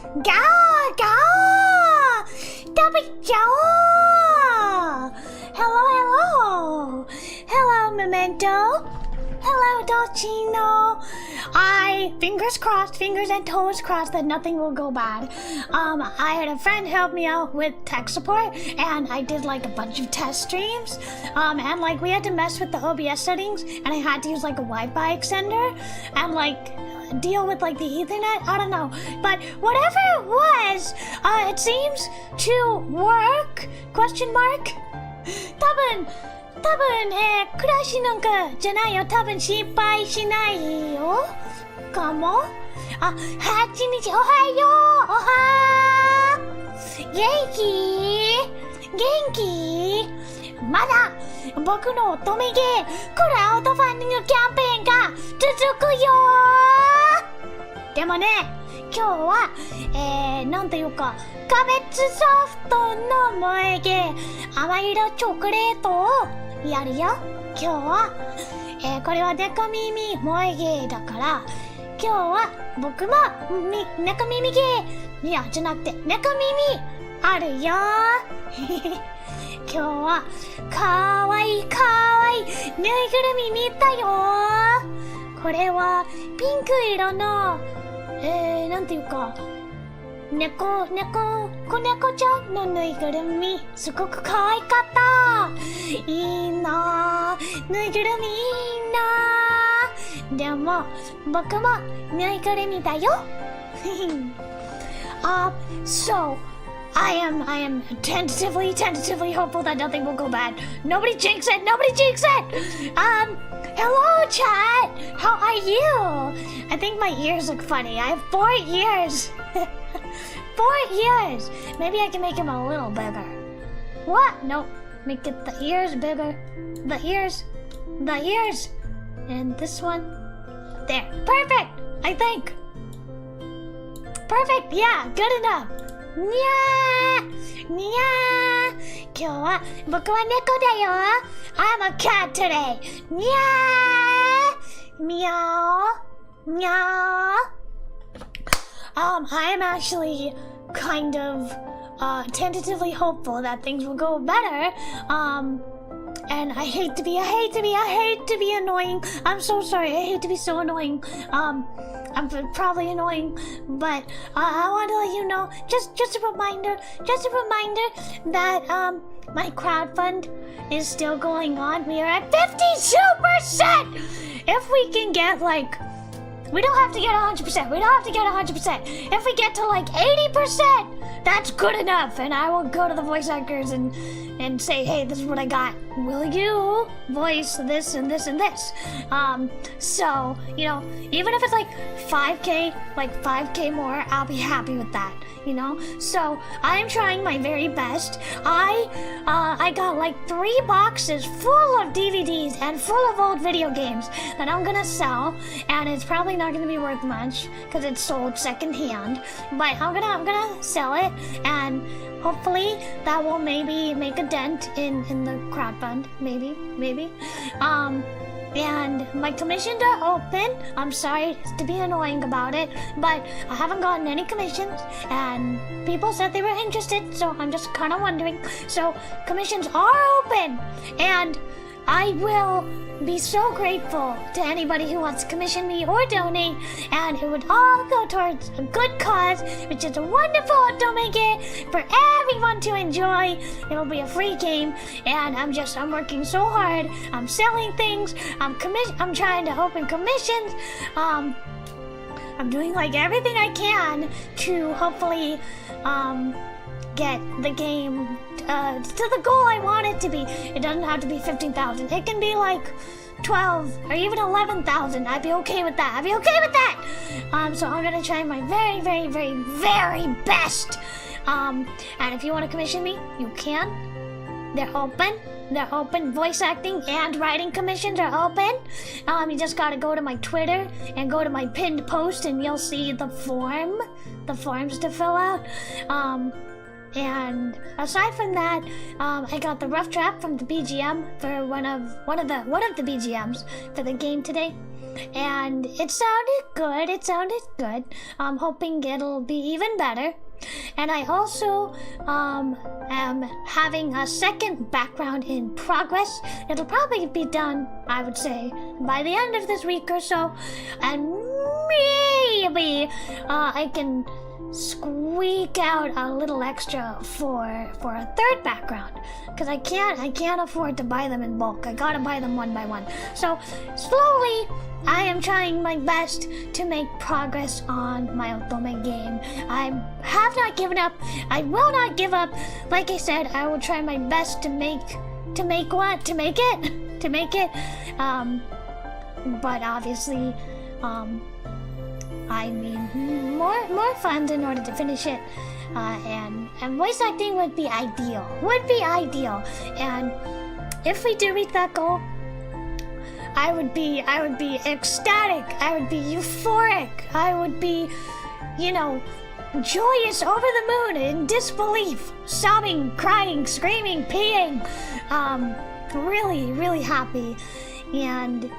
ガオガオ食べちゃおう Hello, hello. Hello, Memento. Hello, Dolcino. Fingers crossed, fingers and toes crossed that nothing will go bad. I had a friend help me out with tech support, and I did like a bunch of test streams. And like we had to mess with the OBS settings, and I had to use like a Wi-Fi extender, and like deal with like the Ethernet. I don't know, but whatever it was, it seems to work. Question mark? 多分クラッシュなんかじゃないよ。多分失敗しないよ。かも。8日おはよう。おはー。元気まだ僕の乙女ゲークラウドファンディングキャンペーンが続くよー。でもね、今日はなんというか加熱ソフトの萌えゲー甘い色チョコレートをやるよ。今日は、これは猫耳萌えゲーだから今日は僕も猫耳ゲーいやじゃなくて猫耳あるよ今日はかわいいぬいぐるみ見たよ。これはピンク色のなんていうか子猫ちゃんのぬいぐるみすごく可愛かった。いいなぁ、ぬいぐるみいいなぁ。でも僕もぬいぐるみだよSo I am tentatively hopeful that nothing will go bad. Nobody jinx it. Hello chat, how are you? I think my ears look funny. I have 4 ears. 4 ears. Maybe I can make him a little bigger. What? Nope. Make it the ears bigger. The ears. And this one. There. Perfect, I think. Perfect. Yeah, good enough. にゃー。今日は僕は猫だよ。I'm a cat today. にゃー。みゃお。みゃお。I am actually kind of tentatively hopeful that things will go better. And I hate to be annoying. I'm so sorry. I hate to be so annoying. I'm probably annoying, but I want to let you know, just a reminder that my crowdfund is still going on. We are at 52%. If we can get we don't have to get 100%. If we get to 80%, that's good enough. And I will go to the voice actors and say, hey, this is what I got. Will you voice this and this and this? So, even if it's 5K more, I'll be happy with that, So, I'm trying my very best. I got 3 boxes full of DVDs and full of old video games that I'm gonna sell, and it's probably not gonna be worth much because it's sold secondhand, but I'm gonna sell it, and hopefully that will maybe make a dent in the crowdfund. Maybe. And my commissions are open. I'm sorry to be annoying about it, but I haven't gotten any commissions, and people said they were interested, so I'm just kind of wondering. So commissions are open, and I will be so grateful to anybody who wants to commission me or donate, and it would all go towards a good cause, which is a wonderful otome for everyone to enjoy. It'll be a free game, and I'm working so hard. I'm selling things. I'm trying to open commissions. I'm doing everything I can to hopefully get the game to the goal I want it to be. It doesn't have to be 15,000. It can be 12 or even 11,000. I'd be okay with that. So I'm gonna try my very, very, very, very best. And if you want to commission me, you can. They're open. Voice acting and writing commissions are open. You just gotta go to my Twitter and go to my pinned post, and you'll see the forms to fill out. And aside from that, I got the rough draft from the BGM for one of the BGMs for the game today. And it sounded good. I'm hoping it'll be even better. And I also am having a second background in progress. It'll probably be done, I would say, by the end of this week or so. And maybe I can squeak out a little extra for a third background, because I can't afford to buy them in bulk. I gotta buy them one by one. So slowly I am trying my best to make progress on my otome game. I have not given up. I will not give up. Like I said, I will try my best to make it. But obviously, I need more funds in order to finish it, and voice acting would be ideal. And if we do reach that goal, I would be ecstatic. I would be euphoric. I would be, joyous over the moon in disbelief, sobbing, crying, screaming, peeing, really, really happy. And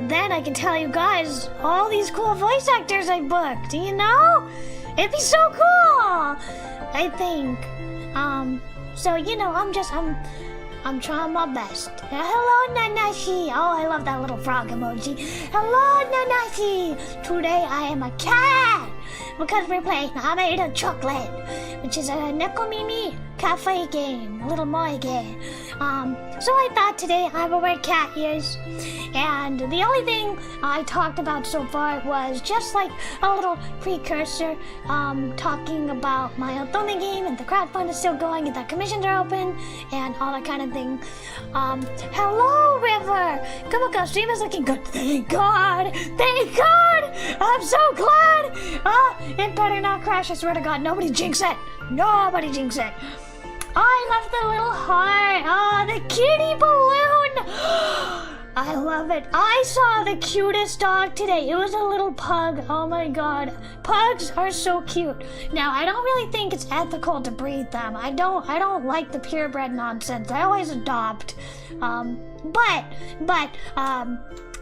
then I can tell you guys all these cool voice actors I booked, It'd be so cool, I think. So, I'm trying my best. Hello, Nanashi. Oh, I love that little frog emoji. Hello, Nanashi. Today I am a cat because we're playing Amairo Chocolate, which is a Nekomimi cafe game, a little moi game. So I thought today I would wear cat ears. And the only thing I talked about so far was just like a little precursor, talking about my otome game, and the crowdfund is still going, and the commissions are open, and all that kind of thing. Hello, River! Kumakko stream is looking good. Thank God! I'm so glad! It better not crash, I swear to God. Nobody jinx it! I love the little heart. The kitty balloon. I love it. I saw the cutest dog today. It was a little pug. Oh my God. Pugs are so cute. Now, I don't really think it's ethical to breed them. I don't like the purebred nonsense. I always adopt. But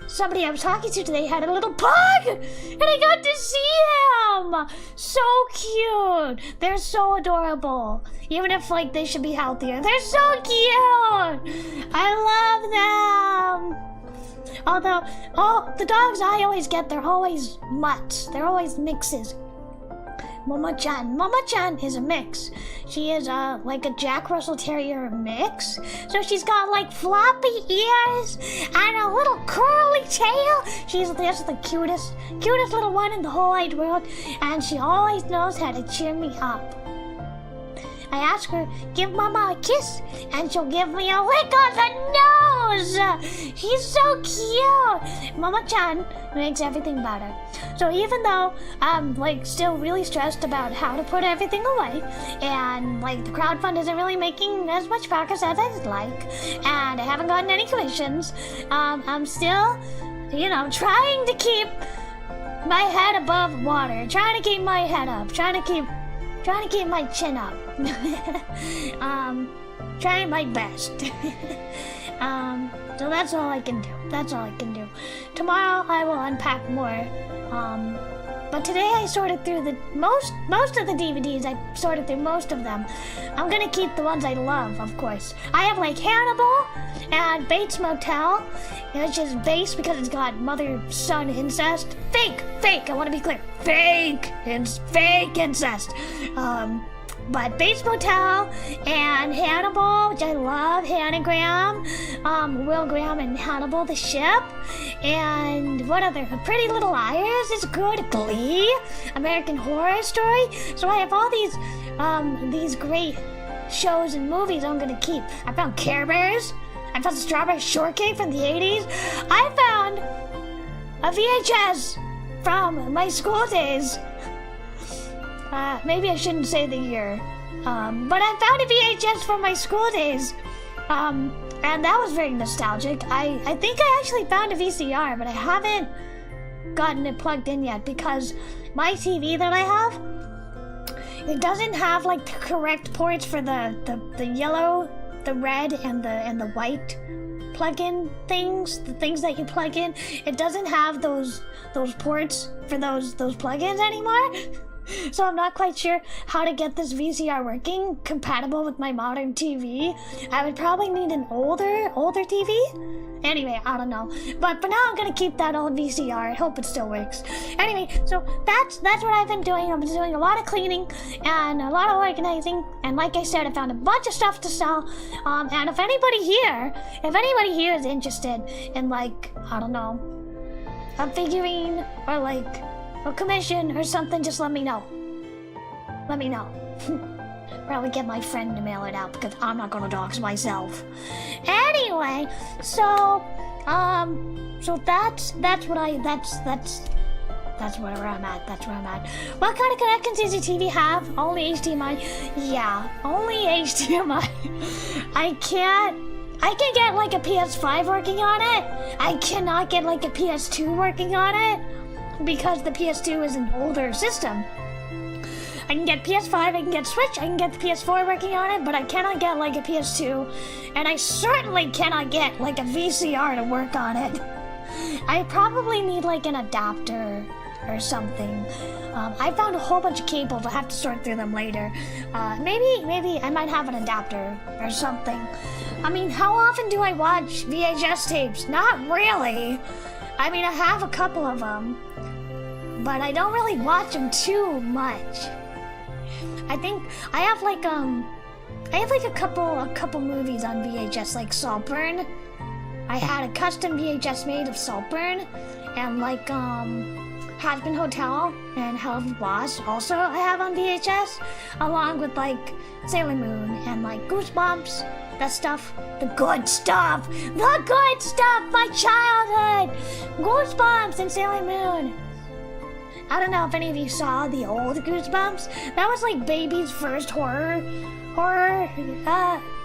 somebody I was talking to today had a little pug, and I got to see him. So cute. They're so adorable. Even if they should be healthier, they're so cute. I love them. Although, the dogs I always get, they're always mutts. They're always mixes. Momo-chan is a mix. She is like a Jack Russell Terrier mix. So she's got floppy ears and a little curly tail. She's just the cutest little one in the whole wide world. And she always knows how to cheer me up. I ask her, give Mama a kiss, and she'll give me a lick on the nose. He's so cute. Mama-chan makes everything better. So even though I'm still really stressed about how to put everything away, and the crowdfund isn't really making as much progress as I'd like, and I haven't gotten any commissions, I'm still, trying to keep my head above water, trying to keep my head up, trying to keep my chin up. Trying my best. So that's all I can do. Tomorrow I will unpack more. But today I sorted through most of the DVDs. I sorted through most of them. I'm gonna keep the ones I love, of course. I have Hannibal and Bates Motel, which is base because it's got mother-son incest. Fake, I want to be clear. Fake incest. But Bates Motel and Hannibal, which I love, Hannah Graham, Will Graham and Hannibal the Ship, and what other? Pretty Little Liars is good, Glee, American Horror Story. So I have all these great shows and movies I'm gonna keep. I found Care Bears. I found Strawberry Shortcake from the 80s. I found a VHS from my school days. Maybe I shouldn't say the year. But I found a VHS from my school days. And that was very nostalgic. I think I actually found a VCR, but I haven't gotten it plugged in yet because my TV that I have it doesn't have like the correct ports for the yellow, the red, and the white plug-in things, the things that you plug in. It doesn't have those ports for those plugins anymore. So I'm not quite sure how to get this VCR working, compatible with my modern TV. I would probably need an older TV. Anyway, I don't know. But for now, I'm gonna keep that old VCR. I hope it still works. Anyway, so that's what I've been doing. I've been doing a lot of cleaning and a lot of organizing. And like I said, I found a bunch of stuff to sell. And if anybody here is interested in, like, I don't know, a figurine or like a commission or something, just let me know. Let me know. Probably get my friend to mail it out because I'm not gonna dox myself. Anyway, so that's where I'm at. That's where I'm at. What kind of connections does your TV have? Only HDMI. Yeah, only HDMI. I can get like a PS5 working on it. I cannot get like a PS2 working on it because the PS2 is an older system. I can get PS5, I can get Switch, I can get the PS4 working on it, but I cannot get like a PS2, and I certainly cannot get like a VCR to work on it. I probably need like an adapter or something. I found a whole bunch of cables, I'll have to sort through them later. Maybe I might have an adapter or something. I mean, how often do I watch VHS tapes? Not really. I mean, I have a couple of them, but I don't really watch them too much. I think I have like a couple movies on VHS, like Saltburn. I had a custom VHS made of Saltburn, and like Hazbin Hotel and Hell of a Boss also I have on VHS, along with like Sailor Moon and like Goosebumps, that stuff, the good stuff, my childhood, Goosebumps and Sailor Moon. I don't know if any of you saw the old Goosebumps. That was like baby's first horror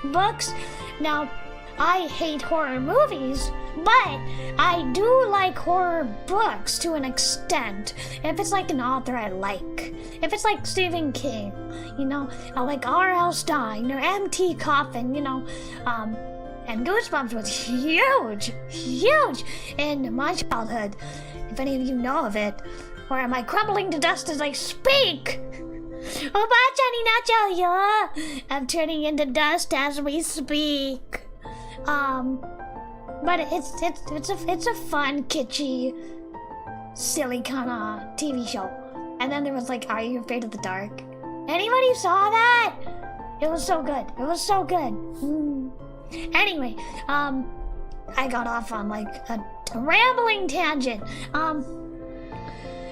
books. Now, I hate horror movies, but I do like horror books to an extent. If it's like an author I like. If it's like Stephen King, you know, I like R.L. Stein or M.T. Coffin, you know, and Goosebumps was huge in my childhood. If any of you know of it. Or am I crumbling to dust as I speak? I'm turning into dust as we speak. But it's a fun, kitschy, silly kind of TV show. And then there was like, Are You Afraid of the Dark? Anybody saw that? It was so good. Anyway, I got off on like a rambling tangent.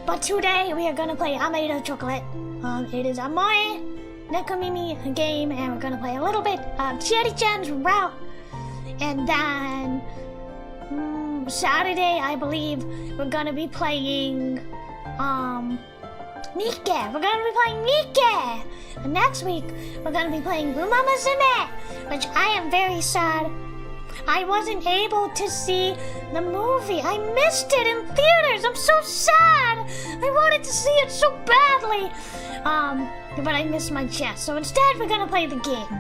But today we are gonna play Amairo chocolate. It is a Moe Nekomimi game, and we're gonna play a little bit of Chieri-chan's route. And then Saturday, I believe, we're gonna be playing Nikke. We're gonna be playing Nikke. And next week we're gonna be playing Umamusume, which I am very sad I wasn't able to see the movie. I missed it in theaters. I'm so sad. I wanted to see it so badly. But I missed my chance. So instead, we're gonna play the game.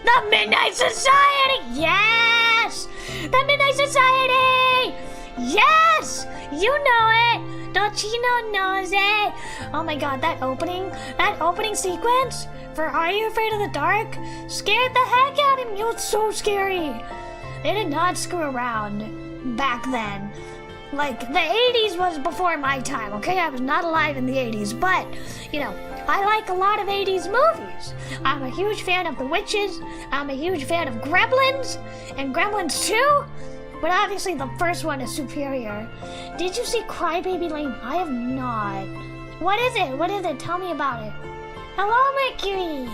The Midnight Society! Yes! The Midnight Society! Yes! You know it! Dochino knows it! Oh my god, that opening sequence for Are You Afraid of the Dark scared the heck out of me. It was so scary. They did not screw around back then. Like, the 80s was before my time, okay? I was not alive in the 80s, but, you know, I like a lot of 80s movies. I'm a huge fan of The Witches. I'm a huge fan of Gremlins and Gremlins 2. But obviously the first one is superior. Did you see Crybaby Lane? I have not. What is it? Tell me about it. Hello, Mercury.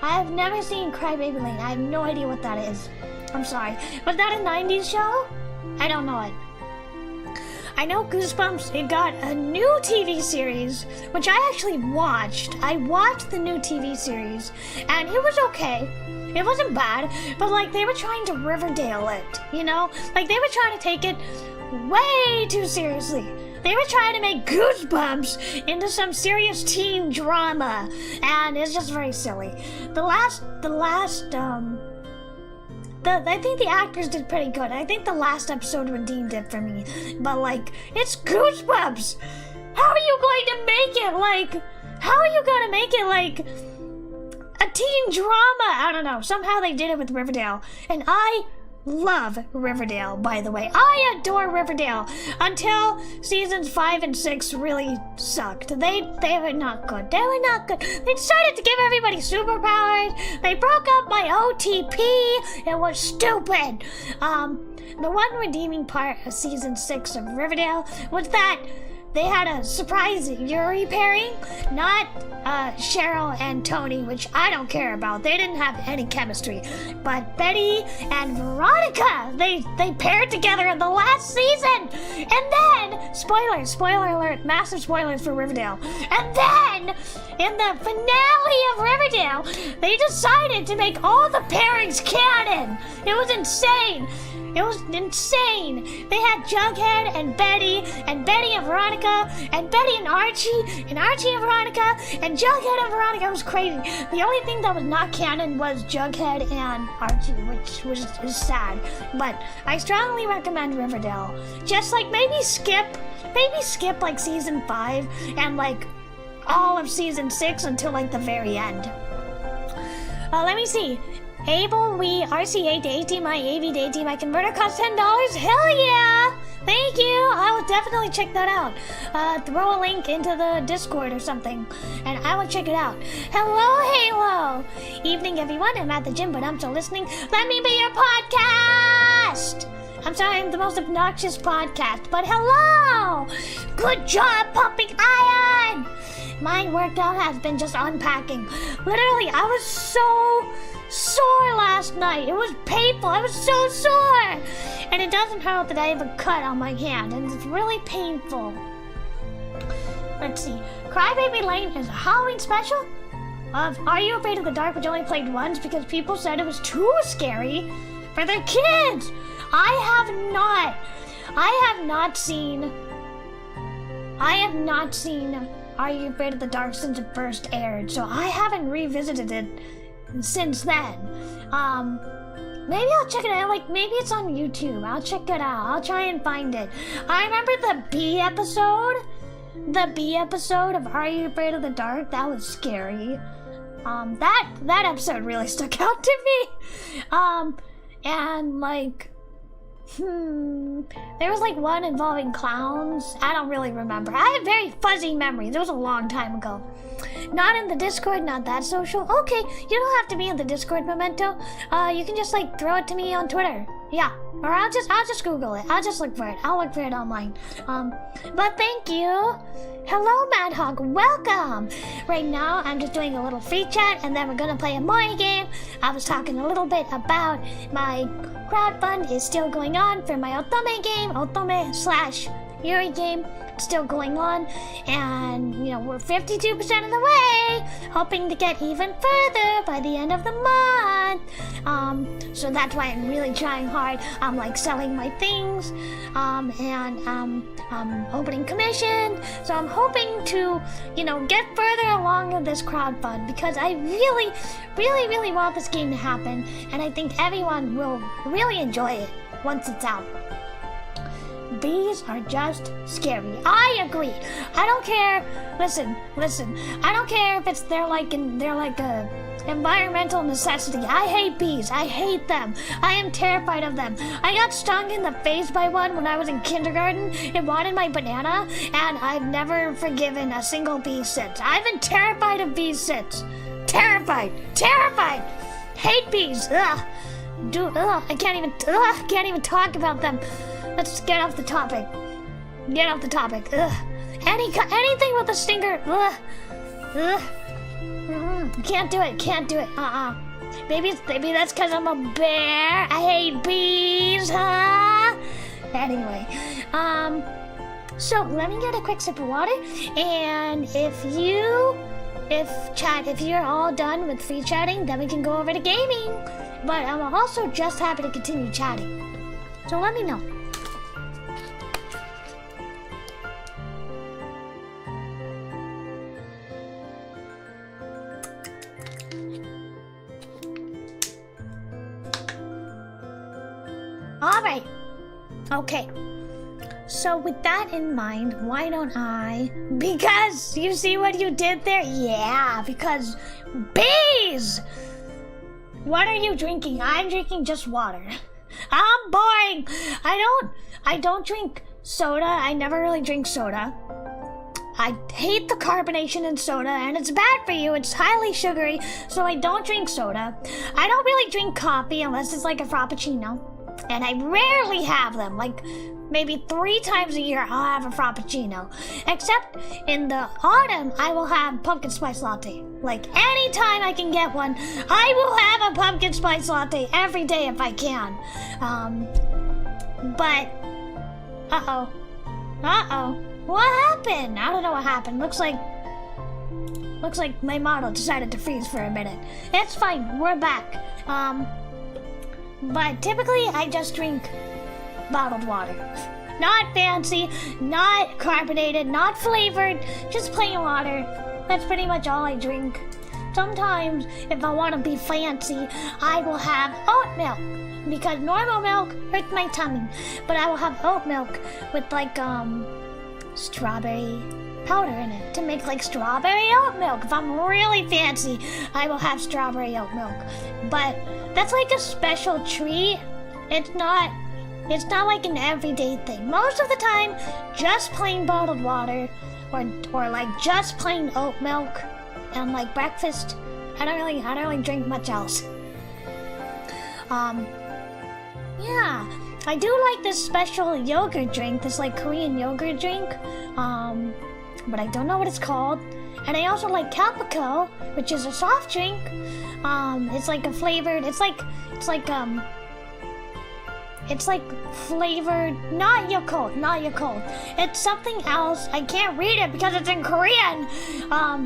I have never seen Crybaby Lane. I have no idea what that is. I'm sorry. Was that a 90s show? I don't know it. I know Goosebumps, it got a new TV series, which I actually watched. I watched the new TV series, and it was okay. It wasn't bad, but like they were trying to Riverdale it, you know? Like they were trying to take it way too seriously. they were trying to make Goosebumps into some serious teen drama, and it's just very silly. I think the actors did pretty good. I think the last episode redeemed it for me. But, like, it's Goosebumps! How are you going to make it, like... How are you going to make it, like... a teen drama? I don't know. Somehow they did it with Riverdale. And I love Riverdale, by the way. I adore Riverdale. Until seasons 5 and 6 really sucked. They were not good. They were not good. They decided to give everybody superpowers. They broke up my OTP. It was stupid. The one redeeming part of season 6 of Riverdale was that they had a surprise Yuri pairing, not Cheryl and Tony, which I don't care about. They didn't have any chemistry. But Betty and Veronica, they paired together in the last season. And then, spoiler alert, massive spoilers for Riverdale. And then, in the finale of Riverdale, they decided to make all the pairings canon. It was insane. It was insane. They had Jughead and Betty and Veronica, and Betty and Archie and Veronica, and Jughead and Veronica. It was crazy. The only thing that was not canon was Jughead and Archie, which is sad. But I strongly recommend Riverdale. Just like maybe skip like season 5 and like all of season 6 until like the very end. Let me see. Able, we, RC8 to AT, my AV to AT, my converter costs $10. Hell yeah! Thank you! I will definitely check that out. Throw a link into the Discord or something, and I will check it out. Hello, Halo! Evening, everyone. I'm at the gym, but I'm still listening. Let me be your podcast! I'm sorry, I'm the most obnoxious podcast, but hello! Good job, pumping iron! My workout has been just unpacking. Literally, I was so sore last night. It was painful. I was so sore. And it doesn't help that I have a cut on my hand, and it's really painful. Let's see. Crybaby Lane is a Halloween special of Are You Afraid of the Dark, which only played once because people said it was too scary for their kids. I have not seen Are You Afraid of the Dark since it first aired, so I haven't revisited it since then. Maybe I'll check it out. Like, maybe it's on YouTube. I'll check it out. I'll try and find it. I remember the B episode of Are You Afraid of the Dark. That was scary. That episode really stuck out to me. And like, there was like one involving clowns. I don't really remember. I have very fuzzy memories. It was a long time ago. Not in the Discord, not that social. Okay, you don't have to be in the Discord, Memento. You can just like throw it to me on Twitter. Yeah, or I'll just Google it. I'll just look for it. I'll look for it online. But thank you. Hello, Mad Hog. Welcome. Right now, I'm just doing a little free chat, and then we're gonna play a Mori game. I was talking a little bit about my crowdfund is still going on for my Otome game, Otome/Yuri game. Still going on, and you know, we're 52% of the way, hoping to get even further by the end of the month. So that's why I'm really trying hard. I'm like selling my things, and opening commission. So I'm hoping to, you know, get further along in this crowdfund because I really, really, really want this game to happen, and I think everyone will really enjoy it once it's out. Bees are just scary. I agree. I don't care. Listen. I don't care if they're like a environmental necessity. I hate bees. I hate them. I am terrified of them. I got stung in the face by one when I was in kindergarten. It wanted my banana, and I've never forgiven a single bee since. I've been terrified of bees since. Terrified. Hate bees. Ugh. I can't even talk about them. Let's get off the topic. Ugh. Anything with a stinger. Ugh. Can't do it. Maybe that's because I'm a bear. I hate bees, huh? Anyway, so let me get a quick sip of water. And if you're all done with free chatting, then we can go over to gaming. But I'm also just happy to continue chatting. So let me know. Alright. Okay. So with that in mind, why don't I... Because you see what you did there? Yeah, because bees! What are you drinking? I'm drinking just water. I'm boring. I don't drink soda. I never really drink soda. I hate the carbonation in soda, and it's bad for you. It's highly sugary, so I don't drink soda. I don't really drink coffee unless it's like a frappuccino. And I rarely have them. Like, maybe 3 times a year I'll have a frappuccino. Except in the autumn, I will have pumpkin spice latte. Like, anytime I can get one, I will have a pumpkin spice latte every day if I can. But... Uh-oh. What happened? I don't know what happened. Looks like my model decided to freeze for a minute. It's fine. We're back. But typically I just drink bottled water. Not fancy, not carbonated, not flavored, just plain water. That's pretty much all I drink. Sometimes, if I want to be fancy, I will have oat milk. Because normal milk hurts my tummy. But I will have oat milk with like, strawberry powder in it to make like strawberry oat milk. If I'm really fancy, I will have strawberry oat milk. But that's like a special treat. It's not like an everyday thing. Most of the time, just plain bottled water or like just plain oat milk and like breakfast. I don't really drink much else. Yeah. I do like this special yogurt drink, this like Korean yogurt drink, but I don't know what it's called. And I also like Kumakko, which is a soft drink. It's like a flavored, it's like flavored, not Yakult. It's something else. I can't read it because it's in Korean.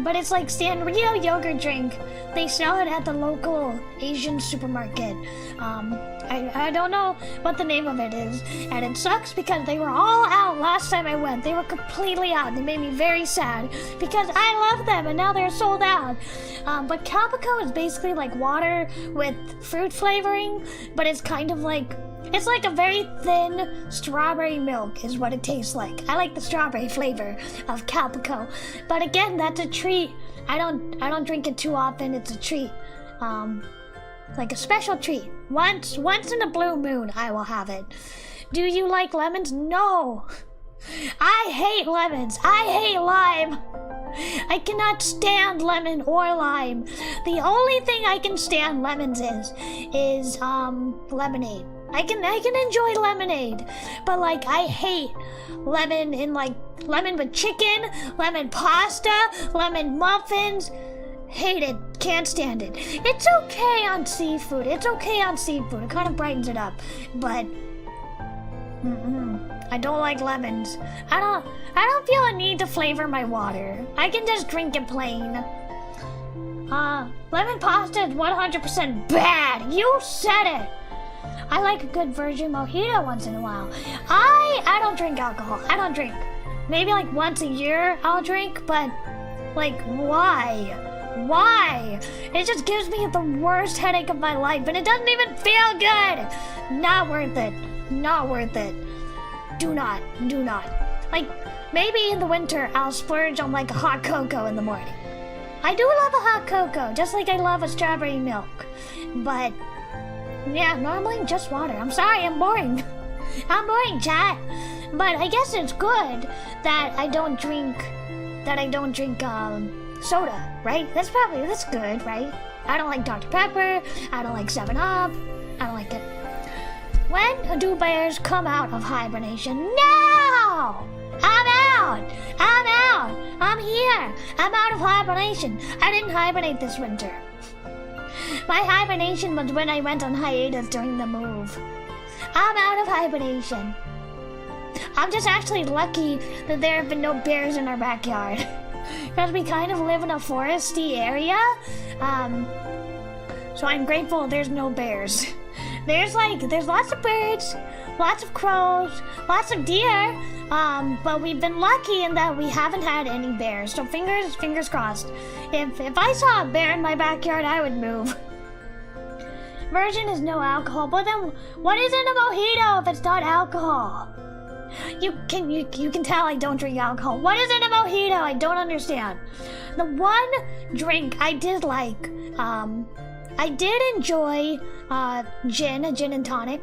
But it's like Sanrio yogurt drink. They sell it at the local Asian supermarket. I don't know what the name of it is, and it sucks because they were all out last time I went. They were completely out. They made me very sad because I love them and now they're sold out. But Kumakko is basically like water with fruit flavoring, but it's kind of like, it's like a very thin strawberry milk is what it tastes like. I like the strawberry flavor of Kumakko, but again, that's a treat. I don't drink it too often. It's a treat. Like a special treat. Once in a blue moon, I will have it. Do you like lemons? No. I hate lemons. I hate lime. I cannot stand lemon or lime. The only thing I can stand lemons is lemonade. I can enjoy lemonade, but like I hate lemon in like lemon with chicken, lemon pasta, lemon muffins. Hate it. Can't stand it. It's okay on seafood. It kind of brightens it up. But I don't like lemons. I don't feel a need to flavor my water. I can just drink it plain. Lemon pasta is 100% bad. You said it. I like a good virgin mojito once in a while. I don't drink alcohol. I don't drink. Maybe like once a year I'll drink, but like why? Why? It just gives me the worst headache of my life, and it doesn't even feel good. Not worth it. Not worth it. Do not. Like, maybe in the winter, I'll splurge on like a hot cocoa in the morning. I do love a hot cocoa, just like I love a strawberry milk. But, yeah, normally just water. I'm sorry, I'm boring. I'm boring, chat. But I guess it's good that I don't drink, soda, right? That's good, right? I don't like Dr. Pepper. I don't like 7-Up. I don't like it. When do bears come out of hibernation? No! I'm out! I'm here! I'm out of hibernation. I didn't hibernate this winter. My hibernation was when I went on hiatus during the move. I'm out of hibernation. I'm just actually lucky that there have been no bears in our backyard. Because we kind of live in a foresty area, so I'm grateful there's no bears. There's lots of birds, lots of crows, lots of deer, but we've been lucky in that we haven't had any bears, so fingers crossed. If I saw a bear in my backyard, I would move. version is no alcohol. But then, what is in a mojito if it's not alcohol? You can tell I don't drink alcohol. What is in a mojito? I don't understand. The one drink I did like, I did enjoy a gin and tonic,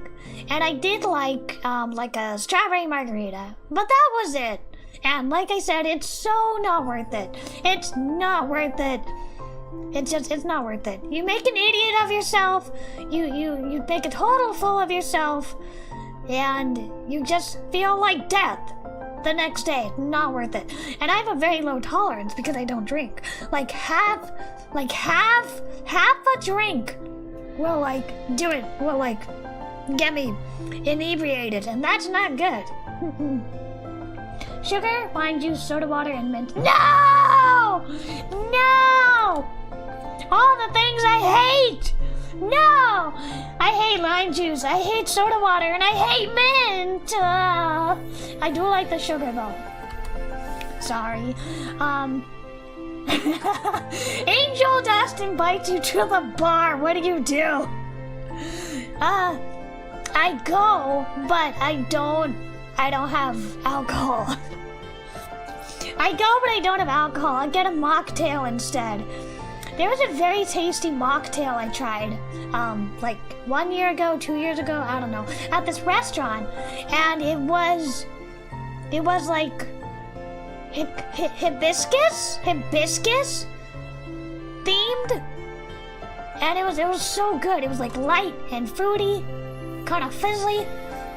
and I did like a strawberry margarita. But that was it. And like I said, it's so not worth it. It's not worth it. It's not worth it. You make an idiot of yourself. You make a total fool of yourself, and you just feel like death the next day. Not worth it. And I have a very low tolerance because I don't drink. Like half a drink will get me inebriated, and that's not good. Sugar, lime juice, soda water, and mint. No! No! All the things I hate! No! I hate lime juice, I hate soda water, and I hate mint! I do like the sugar though. Sorry. Angel Dust invites you to the bar. What do? I go, but I don't have alcohol. I go, but I don't have alcohol. I get a mocktail instead. There was a very tasty mocktail I tried, like 1 year ago, 2 years ago, I don't know, at this restaurant, and it was like hibiscus themed, and it was so good. It was like light and fruity, kind of fizzly,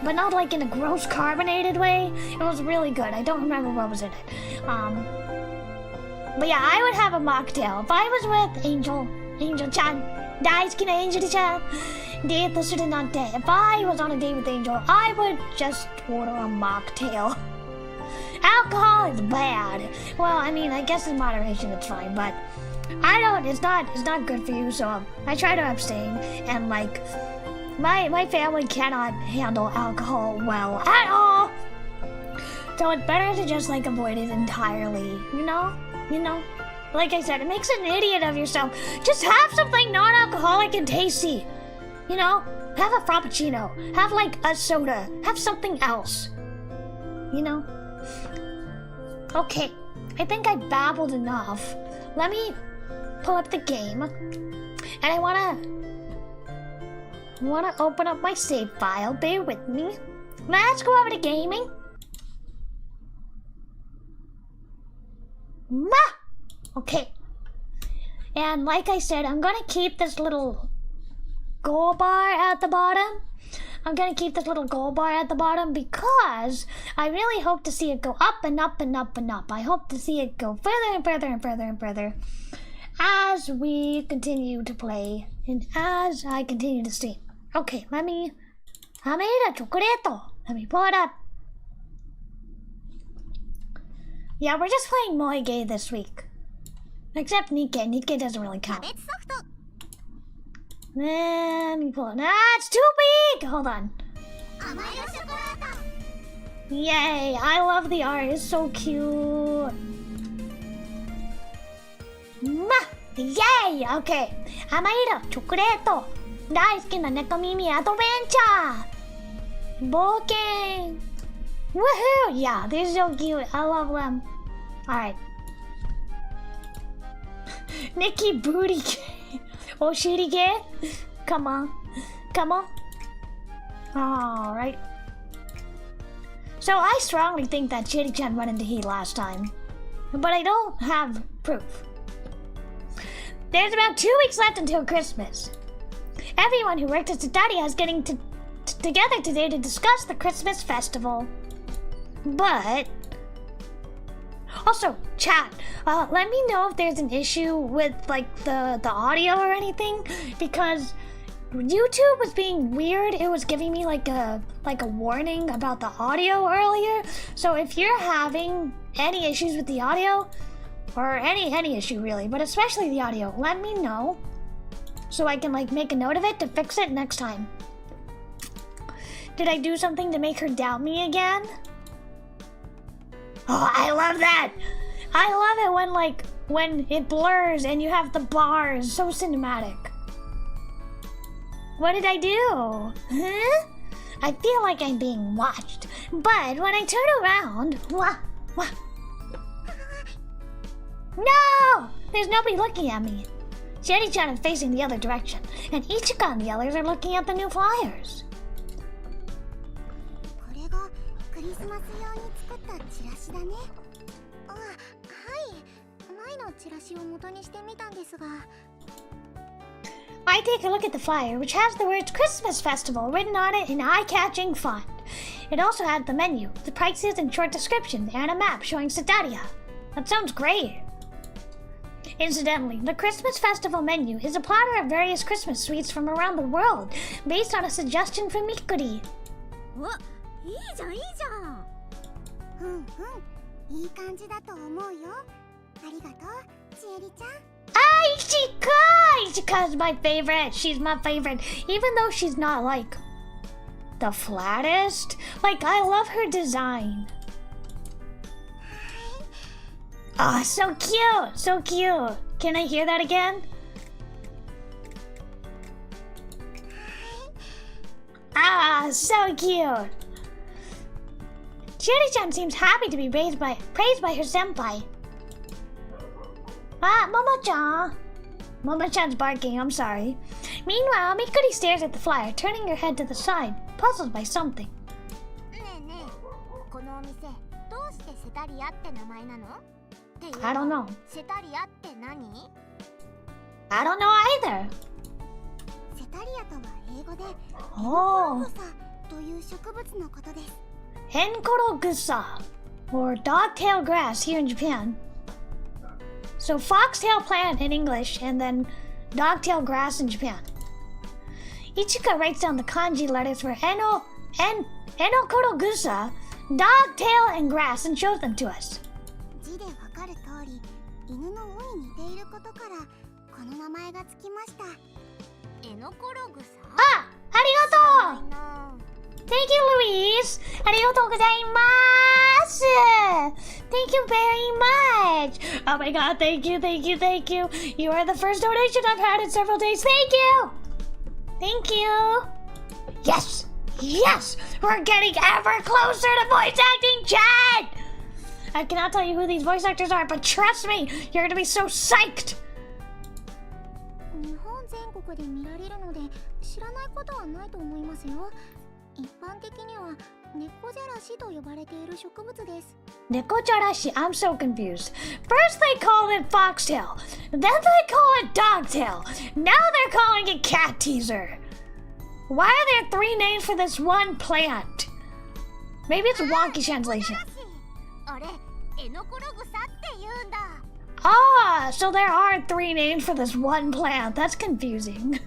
but not like in a gross carbonated way. It was really good. I don't remember what was in it. But yeah, I would have a mocktail if I was with Angel-chan, 大好きな Angel-chan, date するなんて. If I was on a date with Angel, I would just order a mocktail. Alcohol is bad. Well, I mean, I guess in moderation it's fine, but it's not good for you, so I try to abstain, and like, my family cannot handle alcohol well at all. So it's better to just like avoid it entirely, you know? Like I said, it makes an idiot of yourself. Just have something non-alcoholic and tasty. You know? Have a frappuccino. Have like a soda. Have something else. You know? Okay, I think I babbled enough. Let me pull up the game. And I wanna open up my save file. Bear with me. Let's go over to gaming. Okay. And like I said, I'm gonna keep this little gold bar at the bottom. Because I really hope to see it go up and up and up and up. I hope to see it go further and further and further and further as we continue to play and as I continue to stream. Okay, let me pull it up. Yeah, we're just playing Moige this week. Except Nikke. Nikke doesn't really count. Let me pull it. It's too big! Hold on. Amairo shokora art. Yay! I love the art. It's so cute. Yay! Okay. Amairo chocolate. 大好きな猫耳アドベンチャー。冒険. Woohoo! Yeah, they're so cute. I love them. Alright. Nikki Booty Oshirige? Come on. Alright. So I strongly think that Chieri-chan went into heat last time. But I don't have proof. There's about 2 weeks left until Christmas. Everyone who worked at Tadaria is getting together today to discuss the Christmas festival. But also, chat, let me know if there's an issue with like the audio or anything, because YouTube was being weird. It was giving me like a warning about the audio earlier. So if you're having any issues with the audio, or any issue really, but especially the audio, let me know so I can like make a note of it to fix it next time. Did I do something to make her doubt me again? Oh, I love that! I love it when it blurs and you have the bars. So cinematic. What did I do? Huh? I feel like I'm being watched, but when I turn around, wah. No! There's nobody looking at me. Chieri-chan is facing the other direction, and Ichika and the others are looking at the new flyers. これがクリスマス用に作ったチラシだね。あ、はい。前のチラシを元にしてみたんですが。I take a look at the flyer, which has the words Christmas Festival written on it in eye-catching font. It also had the menu, the prices and short description, and a map showing Setaria. That sounds great. Incidentally, the Christmas Festival menu is a platter of various Christmas sweets from around the world, based on a suggestion from Bigotry. お、いいじゃん、いいじゃん。いい感じだと思うよ。ありがとう、ちえりちゃん。Ichika's my favorite. She's my favorite, even though she's not like the flattest. Like, I love her design. Ah, so cute, so cute. Can I hear that again? Ah, so cute. Chieri-chan seems happy to be praised by her senpai. Ah, Momo-chan. Momo-chan's barking, I'm sorry. Meanwhile, Bigotry stares at the flyer, turning her head to the side, puzzled by something. ねえねえ、このお店、どうしてセタリアって名前なの？ I don't know. セタリアって何？ I don't know either. セタリアとは英語でOh. グサという植物のことです。 Eroge, or dogtail grass here in Japan. So foxtail plant in English, and then dogtail grass in Japan. Ichika writes down the kanji letters for Enokorogusa, dogtail, and grass and shows them to us. 字でわかる通り、犬の尾に似ていることからこの名前がつきました。エノコログサ？あ、ありがとう。Thank you, Louise. ありがとうございます。Thank you very much. Oh my god, thank you, thank you, thank you. You are the first donation I've had in several days. Thank you. Thank you. Yes, yes, we're getting ever closer to voice acting chat. I cannot tell you who these voice actors are, but trust me, you're gonna be so psyched. 日本全国で見られるので知らないことはないと思いますよ。一般的には猫じゃらしと呼ばれている植物です。Nekojarashi, I'm so confused. First they called it foxtail, then they call it dogtail, now they're calling it cat teaser. Why are there three names for this one plant? Maybe it's a wonky translation. あれ、エノコログサって言うんだ。Ah, so there are three names for this one plant. That's confusing.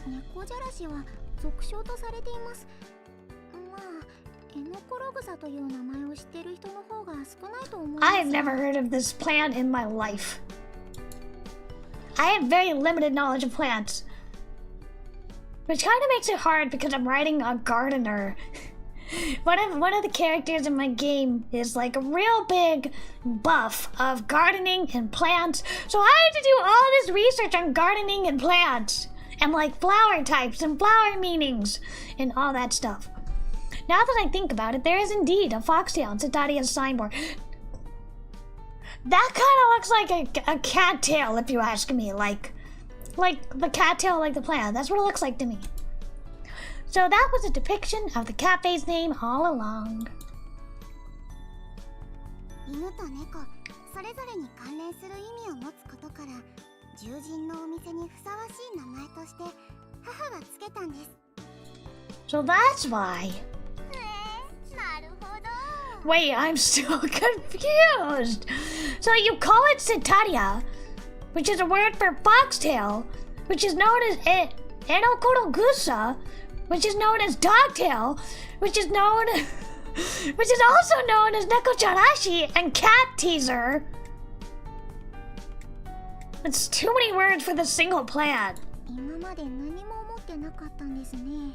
猫じゃらしは俗称とされています。まあ、エノコログサという名前を知っている人の方が少ないと思います。I have never heard of this plant in my life. I have very limited knowledge of plants, which kind of makes it hard because I'm writing a gardener. One of the characters in my game is like a real big buff of gardening and plants, so I had to do all this research on gardening and plants, and like flower types and flower meanings, and all that stuff. Now that I think about it, there is indeed a foxtail on Setaria's signboard. That kind of looks like a cattail, if you ask me, like the cattail, like the plant. That's what it looks like to me. So that was a depiction of the cafe's name all along. 犬と猫、それぞれに関連する意味を持つことから、獣人のお店にふさわしい名前として母がつけたんです。So that's why. なるほど。Wait, I'm still confused. So you call it Setaria, which is a word for foxtail, which is known as Enokorogusa, which is known as dogtail, which is also known as Nekojarashi and cat teaser. It's too many words for this single plant. 今まで何も思ってなかったんですね。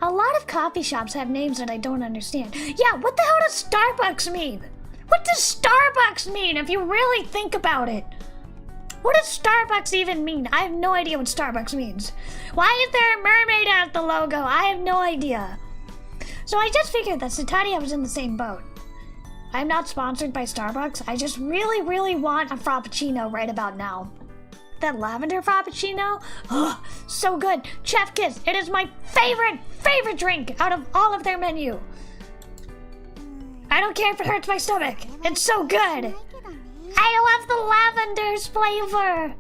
A lot of coffee shops have names that I don't understand. Yeah, what the hell does Starbucks mean? What does Starbucks mean if you really think about it? What does Starbucks even mean? I have no idea what Starbucks means. Why is there a mermaid at the logo? I have no idea. So I just figured that Cetadia was in the same boat. I'm not sponsored by Starbucks. I just really, really want a Frappuccino right about now. That lavender Frappuccino? Oh, so good. Chef Kiss, it is my favorite drink out of all of their menu. I don't care if it hurts my stomach. It's so good. I love the lavender's flavor.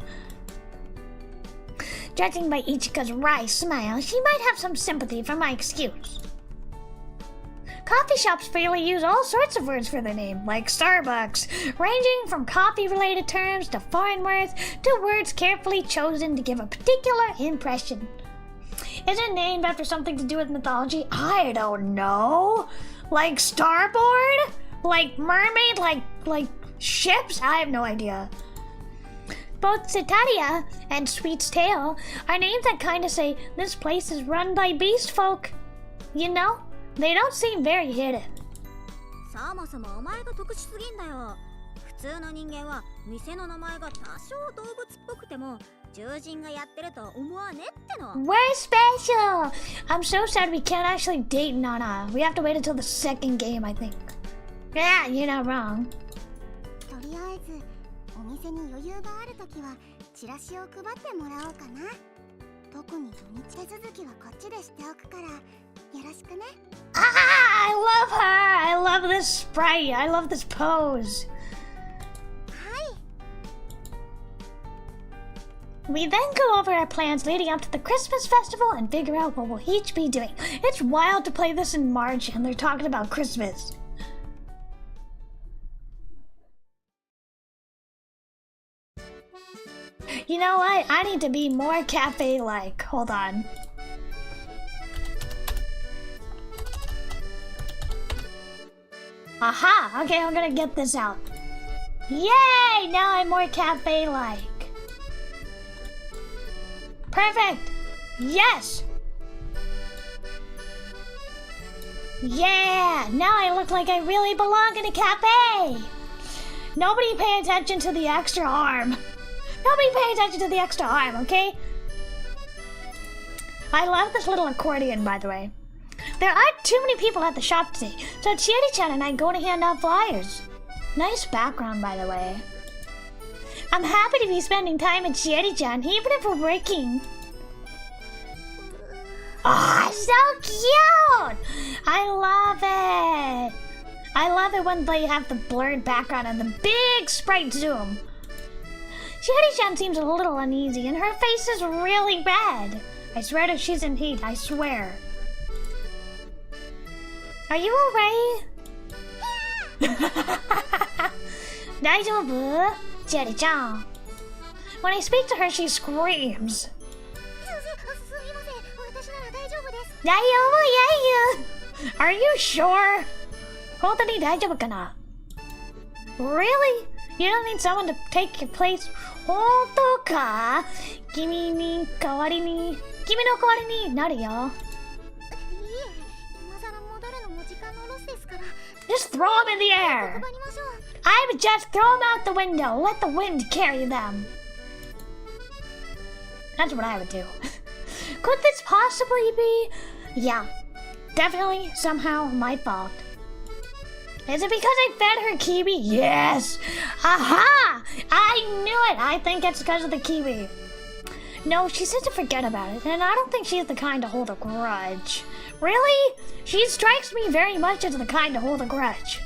Judging by Ichika's wry smile, she might have some sympathy for my excuse. Coffee shops freely use all sorts of words for their name, like Starbucks, ranging from coffee-related terms to foreign words to words carefully chosen to give a particular impression. Is it named after something to do with mythology? I don't know. Like starboard? Like mermaid? Like ships? I have no idea. Both Cetadia and Sweet's Tale are names that kind of say this place is run by beast folk. You know? They don't seem very hidden. そもそもお前が特殊すぎんだよ。普通の人間は店の名前が多少動物っぽくても獣人がやってると思わねっての。We're special! I'm so sad we can't actually date Nana. We have to wait until the second game, I think. Yeah, you're not wrong. とりあえずお店に余裕があるときはチラシを配ってもらおうかな。特に土日手続きはこっちでしておくからよろしくね。Ah, I love her! I love this sprite. I love this pose. We then go over our plans leading up to the Christmas festival and figure out what we'll each be doing. It's wild to play this in March and they're talking about Christmas. You know what? I need to be more cafe-like. Hold on. Aha! Okay, I'm gonna get this out. Yay! Now I'm more cafe-like. Perfect! Yes! Yeah! Now I look like I really belong in a cafe! Nobody pay attention to the extra arm. Nobody pay attention to the extra arm, okay? I love this little accordion, by the way. There aren't too many people at the shop today, so Chieri-chan and I go to hand out flyers. Nice background, by the way. I'm happy to be spending time with Chieri-chan, even if we're working. Oh, so cute! I love it! I love it when they have the blurred background and the big sprite zoom. Chieri-chan seems a little uneasy and her face is really red. I swear that she's in heat, I swear. Are you alright? 大丈夫? Chieri-chan. When I speak to her, she screams. 大丈夫? Yeah, Are you sure? 本当に大丈夫かな? Really? You don't need someone to take your place? 本当か? 君の代わりになるよ. Just throw them in the air. I would just throw them out the window. Let the wind carry them. That's what I would do. Could this possibly be? Yeah, definitely somehow my fault. Is it because I fed her kiwi? Yes! Aha! I knew it! I think it's because of the kiwi. No, she said to forget about it, and I don't think she's the kind to hold a grudge. Really? She strikes me very much as the kind to hold a grudge.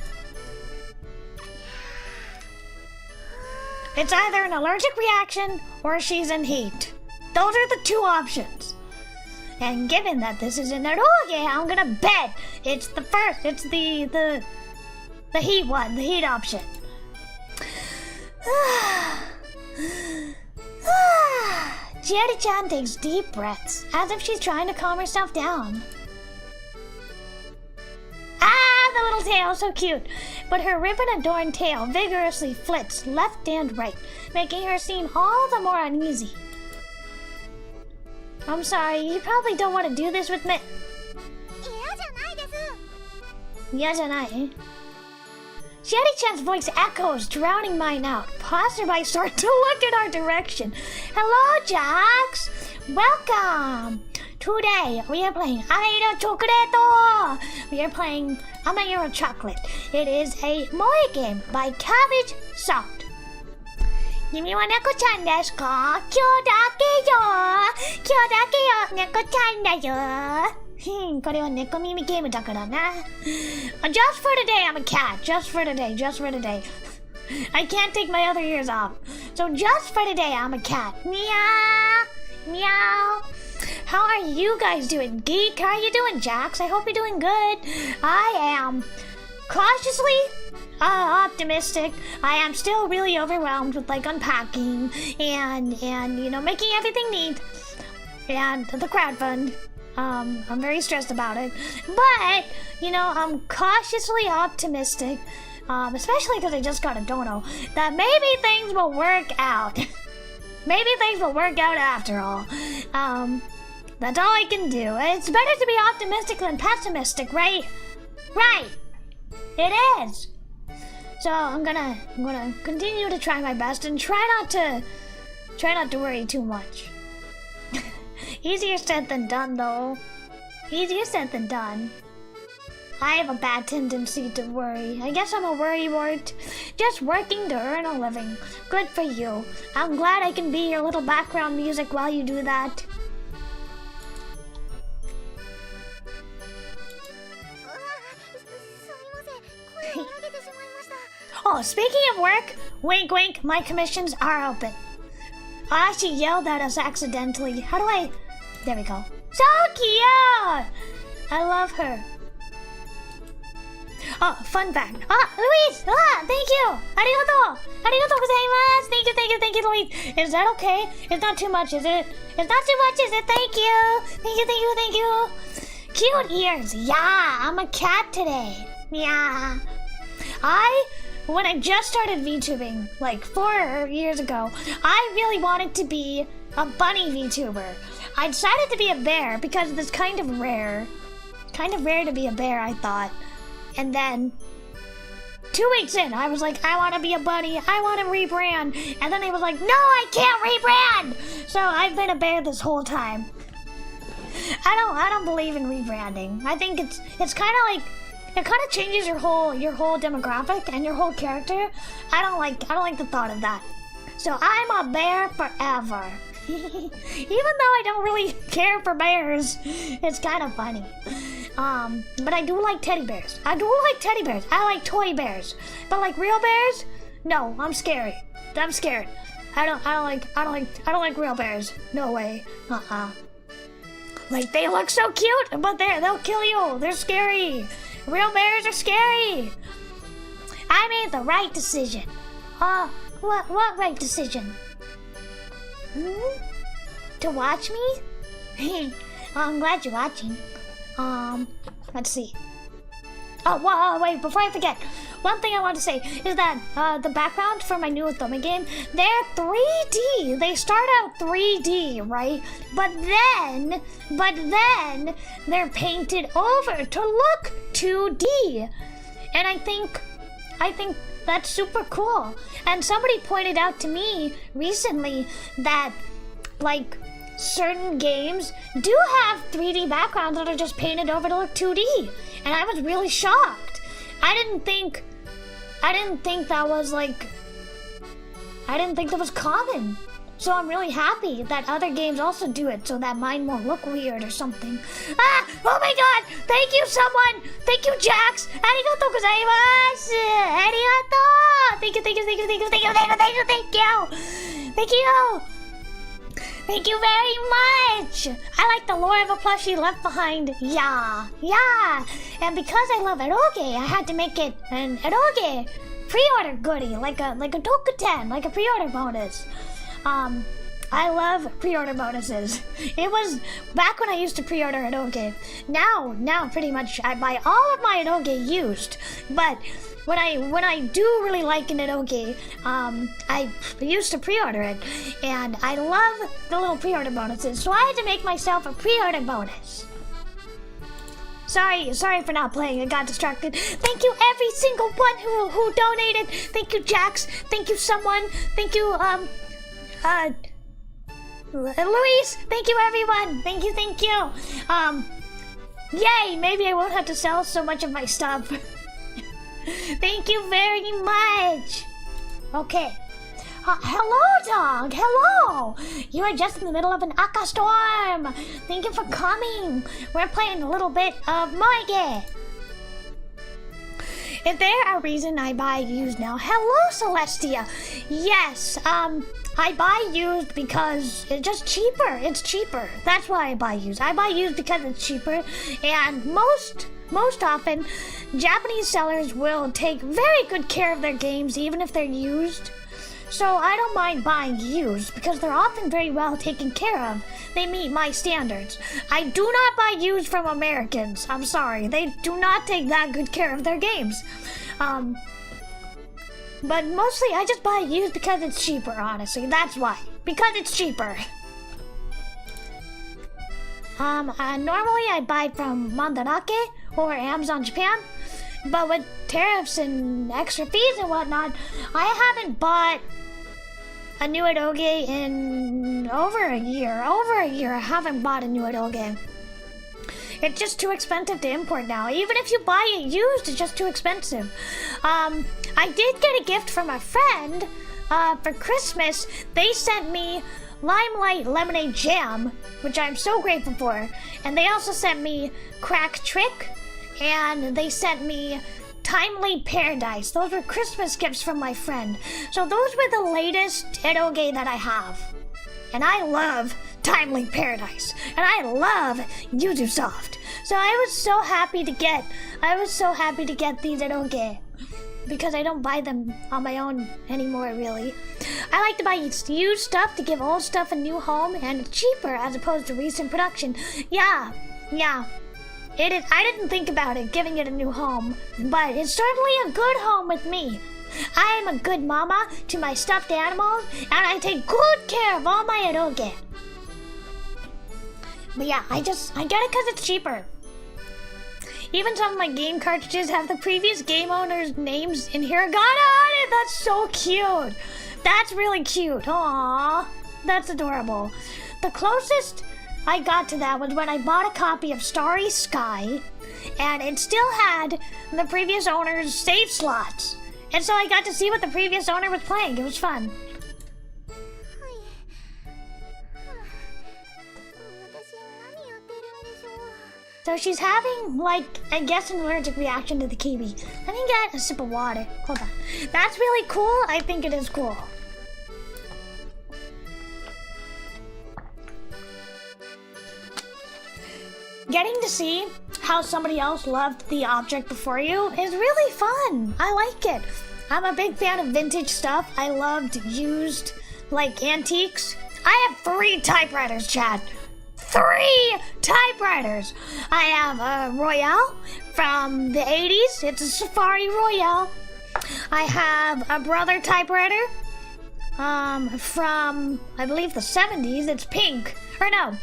It's either an allergic reaction or she's in heat. Those are the two options. And given that this is an eroge, I'm gonna bet it's the first. It's the heat one, the heat option. Chieri-chan takes deep breaths, as if she's trying to calm herself down. Ah, the little tail, so cute. But her ribbon-adorned tail vigorously flits left and right, making her seem all the more uneasy. I'm sorry, you probably don't want to do this with me. 嫌じゃない。Chieri-chan's voice echoes, drowning mine out. Passerby start to look in our direction. Hello, Jax! Welcome! Today, we are playing Amairo chocolate! We are playing Amairo chocolate. It is a moe game by Cabbage Soft. 君は猫ちゃんですか？今日だけよ猫ちゃんだよ。これは猫耳ゲームだからな。Just for today, I'm a cat. Just for today. I can't take my other ears off. So just for today, I'm a cat. Meow. Meow. How are you guys doing? Geek, how are you doing, Jax? I hope you're doing good. I am cautiously optimistic. I am still really overwhelmed with like unpacking and you know, making everything neat. And the crowdfund. I'm very stressed about it, but you know, I'm cautiously optimistic, especially because I just got a dono, that maybe things will work out. Maybe things will work out after all. That's all I can do. It's better to be optimistic than pessimistic, right? Right. It is. So I'm gonna continue to try my best and try not to worry too much. Easier said than done, though. Easier said than done. I have a bad tendency to worry. I guess I'm a worrywart. Just working to earn a living. Good for you. I'm glad I can be your little background music while you do that. Oh, speaking of work, wink wink, my commissions are open. She yelled at us accidentally. How do I... There we go. So cute! I love her. Oh, fun fact. Louise! Thank you! Arigato! Arigato gozaimasu! Thank you, Louise. Is that okay? It's not too much, is it? It's not too much, is it? Thank you! Cute ears. Yeah, I'm a cat today. Yeah. When I just started VTubing, like 4 years ago, I really wanted to be a bunny VTuber. I decided to be a bear because it's kind of rare. Kind of rare to be a bear, I thought. And then, 2 weeks in, I was like, I want to be a bunny. I want to rebrand. And then I was like, no, I can't rebrand. So I've been a bear this whole time. I don't believe in rebranding. I think it's kind of like, it kind of changes your whole demographic and your whole character. I don't like the thought of that. So I'm a bear forever. Even though I don't really care for bears, it's kind of funny. But I do like teddy bears. I like toy bears. But like real bears? No, I'm scared. I don't like real bears. No way. Like they look so cute, but they'll kill you. They're scary. Real bears are scary. I made the right decision. What right decision? To watch me? I'm glad you're watching. Let's see. Oh, wait, before I forget, one thing I want to say is that the background for my new Otome game, they're 3D. They start out 3D, right? But then they're painted over to look 2D. And I think that's super cool. And somebody pointed out to me recently that, like, certain games do have 3D backgrounds that are just painted over to look 2D. And I was really shocked. I didn't think that was like, I didn't think that was common. So I'm really happy that other games also do it so that mine won't look weird or something. Oh my god! Thank you, someone! Thank you, Jax! Arigatou gozaimasu! Arigatou! Thank you! Thank you very much! I like the lore of a plushie left behind. Yeah. And because I love eroge, I had to make it an eroge pre-order goodie, like a Dokuten, like a pre-order bonus. I love pre-order bonuses. It was back when I used to pre-order eroge. Now pretty much I buy all of my eroge used. But when I do really like an eroge, I used to pre-order it, and I love the little pre-order bonuses. So I had to make myself a pre-order bonus. Sorry for not playing. I got distracted. Thank you every single one who donated. Thank you, Jax. Thank you, someone. Thank you, Luis. Thank you, everyone. Thank you. Yay, maybe I won't have to sell so much of my stuff. Thank you very much. Okay. Hello, dog. Hello. You are just in the middle of an Aka storm. Thank you for coming. We're playing a little bit of Moige. Is there a reason I buy used now? Hello, Celestia. Yes, I buy used because it's just cheaper. It's cheaper. That's why I buy used. I buy used because it's cheaper. And most often, Japanese sellers will take very good care of their games, even if they're used. So I don't mind buying used because they're often very well taken care of. They meet my standards. I do not buy used from Americans. I'm sorry. They do not take that good care of their games. But mostly I just buy used because it's cheaper, honestly. That's why. Because it's cheaper. Normally I buy from Mandarake or Amazon Japan. But with tariffs and extra fees and whatnot, I haven't bought a new eroge in over a year. I haven't bought a new eroge. It's just too expensive to import now. Even if you buy it used, it's just too expensive. I did get a gift from a friend for Christmas. They sent me Limelight Lemonade Jam, which I'm so grateful for. And they also sent me Crack Trick, and they sent me Timely Paradise. Those were Christmas gifts from my friend. So those were the latest eroge that I have. And I love Timely Paradise. And I love Yuzu Soft. So I was so happy to get these eroge. Because I don't buy them on my own anymore, really. I like to buy used stuff to give old stuff a new home, and it's cheaper as opposed to recent production. Yeah. It is. I didn't think about it, giving it a new home, but it's certainly a good home with me. I am a good mama to my stuffed animals, and I take good care of all my eroge. But yeah, I get it because it's cheaper. Even some of my game cartridges have the previous game owner's names in hiragana on it. That's so cute. That's really cute. Aww, that's adorable. The closest I got to that was when I bought a copy of Starry Sky, and it still had the previous owner's save slots. And so I got to see what the previous owner was playing. It was fun. So she's having, I guess, an allergic reaction to the kiwi. Let me get a sip of water. Hold on. That's really cool. I think it is cool. Getting to see how somebody else loved the object before you is really fun. I like it. I'm a big fan of vintage stuff. I loved used, antiques. I have 3 typewriters, Chad. 3 typewriters. I have a Royale from the 80s. It's a Safari Royale. I have a Brother typewriter from, I believe, the 70s. It's pink. Or no.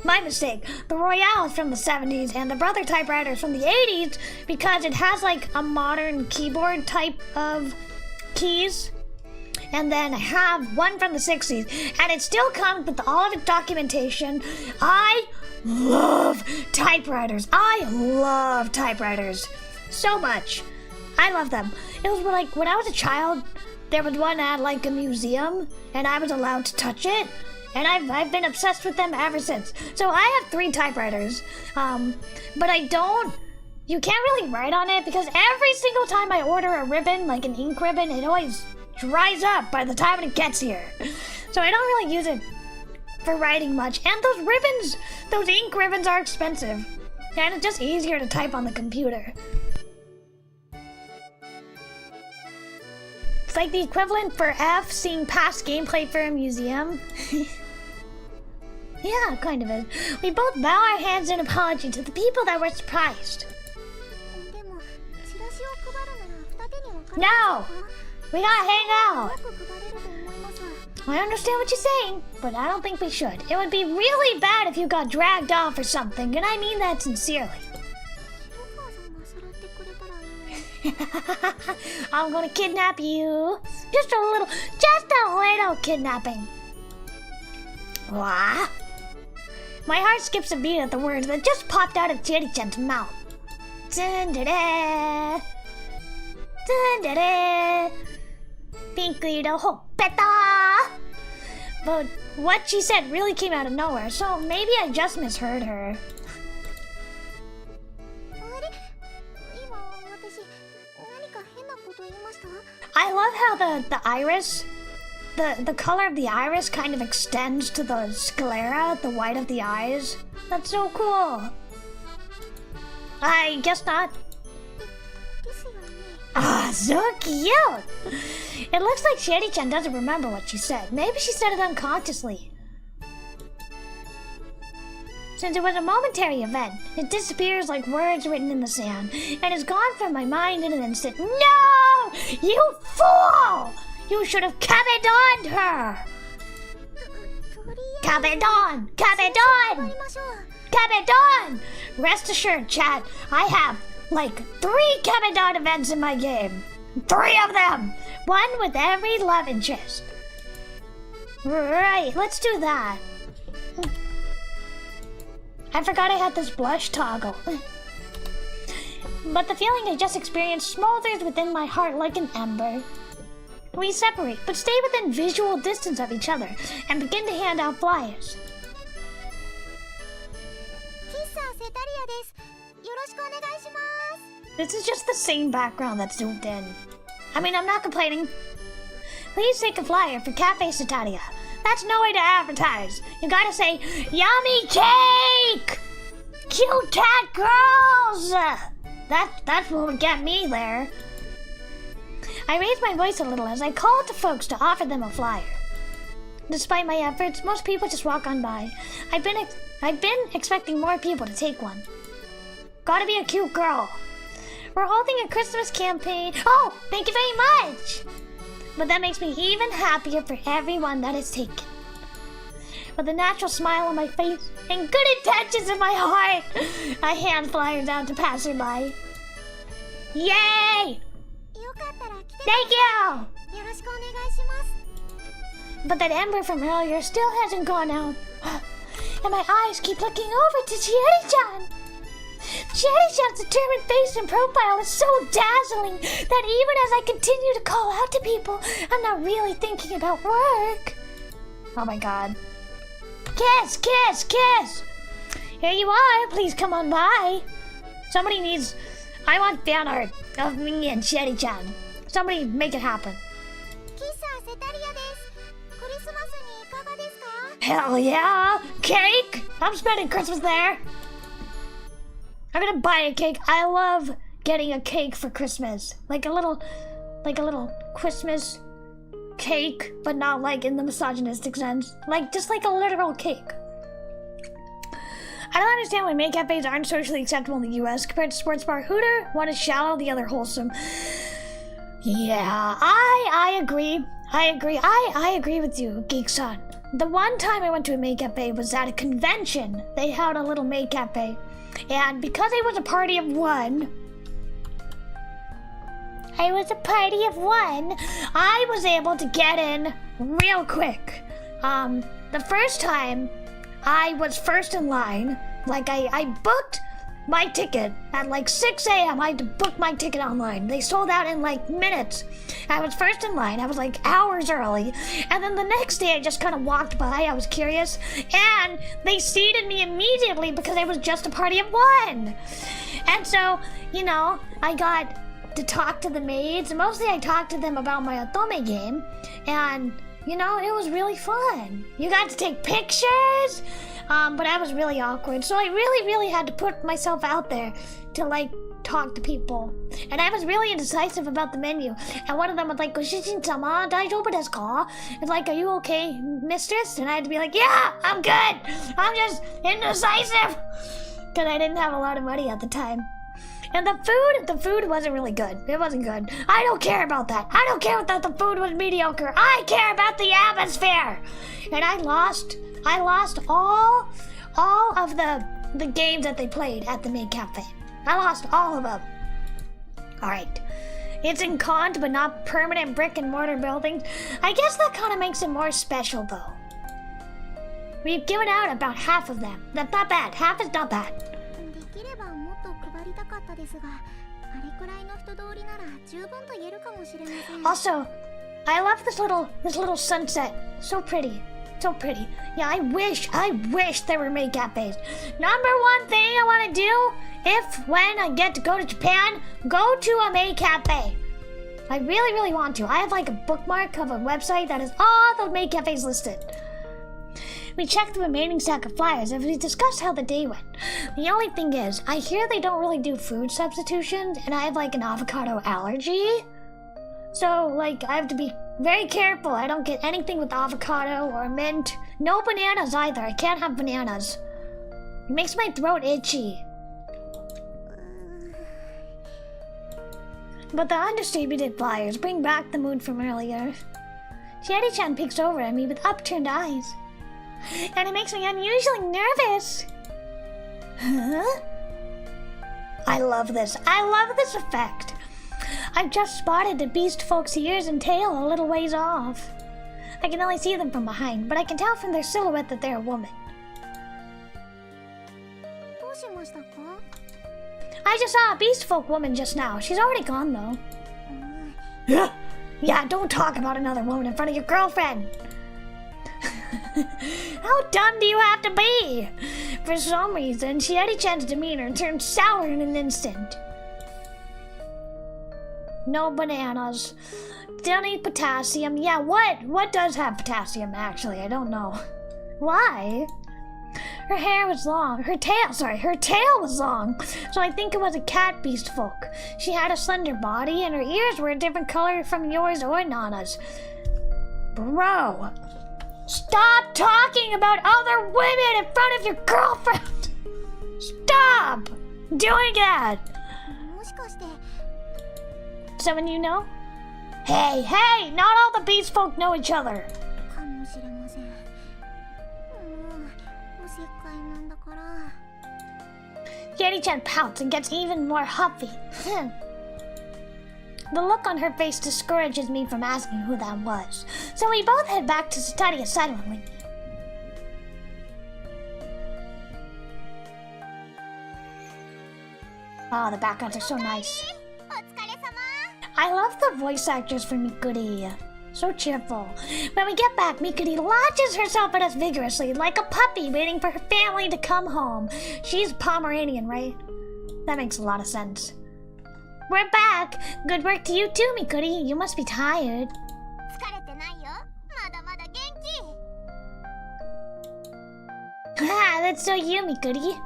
My mistake. The Royale is from the 70s and the Brother typewriter is from the 80s because it has a modern keyboard type of keys. And then I have one from the 60s and it still comes with all of its documentation. I love typewriters. I love typewriters so much. I love them. It was when I was a child, there was one at a museum and I was allowed to touch it. And I've been obsessed with them ever since. So I have 3 typewriters, but you can't really write on it because every single time I order a ribbon, like an ink ribbon, it always dries up by the time it gets here. So I don't really use it for writing much. And those ink ribbons are expensive. And it's just easier to type on the computer. It's like the equivalent for F seeing past gameplay for a museum. Yeah, kind of is. We both bow our hands in apology to the people that were surprised. No! We gotta hang out! I understand what you're saying, but I don't think we should. It would be really bad if you got dragged off or something, and I mean that sincerely. てくれたらいいのに。I'm gonna kidnap you. Just a little kidnapping. Wow. My heart skips a beat at the words that just popped out of Chieri-chan's mouth. Dun-da-da. Dun-da-da. Pinky the hoppeta. But what she said really came out of nowhere, so maybe I just misheard her. I love how the iris, the color of the iris kind of extends to the sclera, the white of the eyes. That's so cool. I guess not. Ah, so cute! It looks like Chieri-chan doesn't remember what she said. Maybe she said it unconsciously. Since it was a momentary event, it disappears like words written in the sand, and is gone from my mind in an instant. No! You fool! You should have cabedoned her! Cabedon! Cabedon! Cabedon! Rest assured, chat, I have like 3 cabedon events in my game. 3 of them! One with every love interest. Right, let's do that. I forgot I had this blush toggle. But the feeling I just experienced smolders within my heart like an ember. We separate, but stay within visual distance of each other, and begin to hand out flyers. This is just the same background that's zoomed in. I mean, I'm not complaining. Please take a flyer for Cafe Setaria. That's no way to advertise. You gotta say, yummy cake! Cute cat girls! That's what would get me there. I raised my voice a little as I called to folks to offer them a flyer. Despite my efforts, most people just walk on by. I've been expecting more people to take one. Gotta be a cute girl. We're holding a Christmas campaign. Oh, thank you very much! But that makes me even happier for everyone that is taken. With a natural smile on my face and good intentions in my heart, I hand flyers out to passerby. Yay! Thank you! But that ember from earlier still hasn't gone out. And my eyes keep looking over to Chieri-chan. Chieri-chan's determined face and profile is so dazzling that even as I continue to call out to people, I'm not really thinking about work. Oh my god. Kiss, kiss, kiss! Here you are, please come on by. Somebody needs... I want fan art of me and Chieri-chan. Somebody make it happen. Hell yeah! Cake! I'm spending Christmas there. I'm gonna buy a cake. I love getting a cake for Christmas. Like a little Christmas cake, but not like in the misogynistic sense. Like, just like a literal cake. I don't understand why maid cafes aren't socially acceptable in the US compared to sports bar Hooter. One is shallow, the other wholesome. Yeah, I agree. I agree with you, Geek-san. The one time I went to a maid cafe was at a convention. They held a little maid cafe. And because I was a party of one, I was able to get in real quick. The first time, I was first in line. Like, I booked my ticket at like 6 a.m. I had to book my ticket online. They sold out in like minutes. I was first in line. I was like hours early. And then the next day I just kind of walked by. I was curious. And they seated me immediately because I was just a party of one. And so, you know, I got to talk to the maids. Mostly I talked to them about my otome game. And, you know, it was really fun. You got to take pictures. But I was really awkward, so I really had to put myself out there to, like, talk to people. And I was really indecisive about the menu. And one of them was like, Goshishin-sama, daijoubu desu ka? It's like, are you okay, mistress? And I had to be like, yeah, I'm good. I'm just indecisive. Because I didn't have a lot of money at the time. And the food wasn't really good. It wasn't good. I don't care about that. I don't care that the food was mediocre. I care about the atmosphere. And I lost all of the games that they played at the maid cafe. I lost all of them. Alright. It's encont but not permanent brick and mortar buildings. I guess that kind of makes it more special though. We've given out about half of them. That's not bad. Half is not bad. できればもっと配りたかったですが、あれくらいの人通りなら十分と言えるかもしれません。Also, I love this little sunset. So pretty. So pretty. Yeah, I wish there were many cafes. Number one thing I want to do, when I get to go to Japan, go to a maid cafe. I really, really want to. I have like a bookmark of a website that has all the maid cafes listed. We checked the remaining stack of flyers and we discussed how the day went. The only thing is, I hear they don't really do food substitutions and I have like an avocado allergy. So, like, I have to be very careful I don't get anything with avocado or mint. No bananas either. I can't have bananas. It makes my throat itchy. But the undistributed flyers bring back the mood from earlier. Chieri-chan peeks over at me with upturned eyes. And it makes me unusually nervous. Huh? I love this. I love this effect. I've just spotted the beast folk's ears and tail a little ways off. I can only see them from behind, but I can tell from their silhouette that they're a woman. I just saw a beast folk woman just now. She's already gone though. Yeah, don't talk about another woman in front of your girlfriend. How dumb do you have to be? For some reason, Chieri-chan's demeanor turned sour in an instant. No bananas. Don't eat potassium. Yeah, what does have potassium, actually? I don't know. Why? Her hair was long. Her tail was long. So I think it was a cat beast folk. She had a slender body, and her ears were a different color from yours or Nana's. Bro, stop talking about other women in front of your girlfriend! Stop doing that! Someone you know? Hey, not all the beast folk know each other. Chieri-chan pouts and gets even more huffy. The look on her face discourages me from asking who that was, so we both head back to study silently. Oh, the backgrounds are so nice. I love the voice actors for Mikuri. So cheerful. When we get back, Mikuri launches herself at us vigorously, like a puppy waiting for her family to come home. She's Pomeranian, right? That makes a lot of sense. We're back! Good work to you too, Mikuri. You must be tired. Ah, that's so you, Mikuri.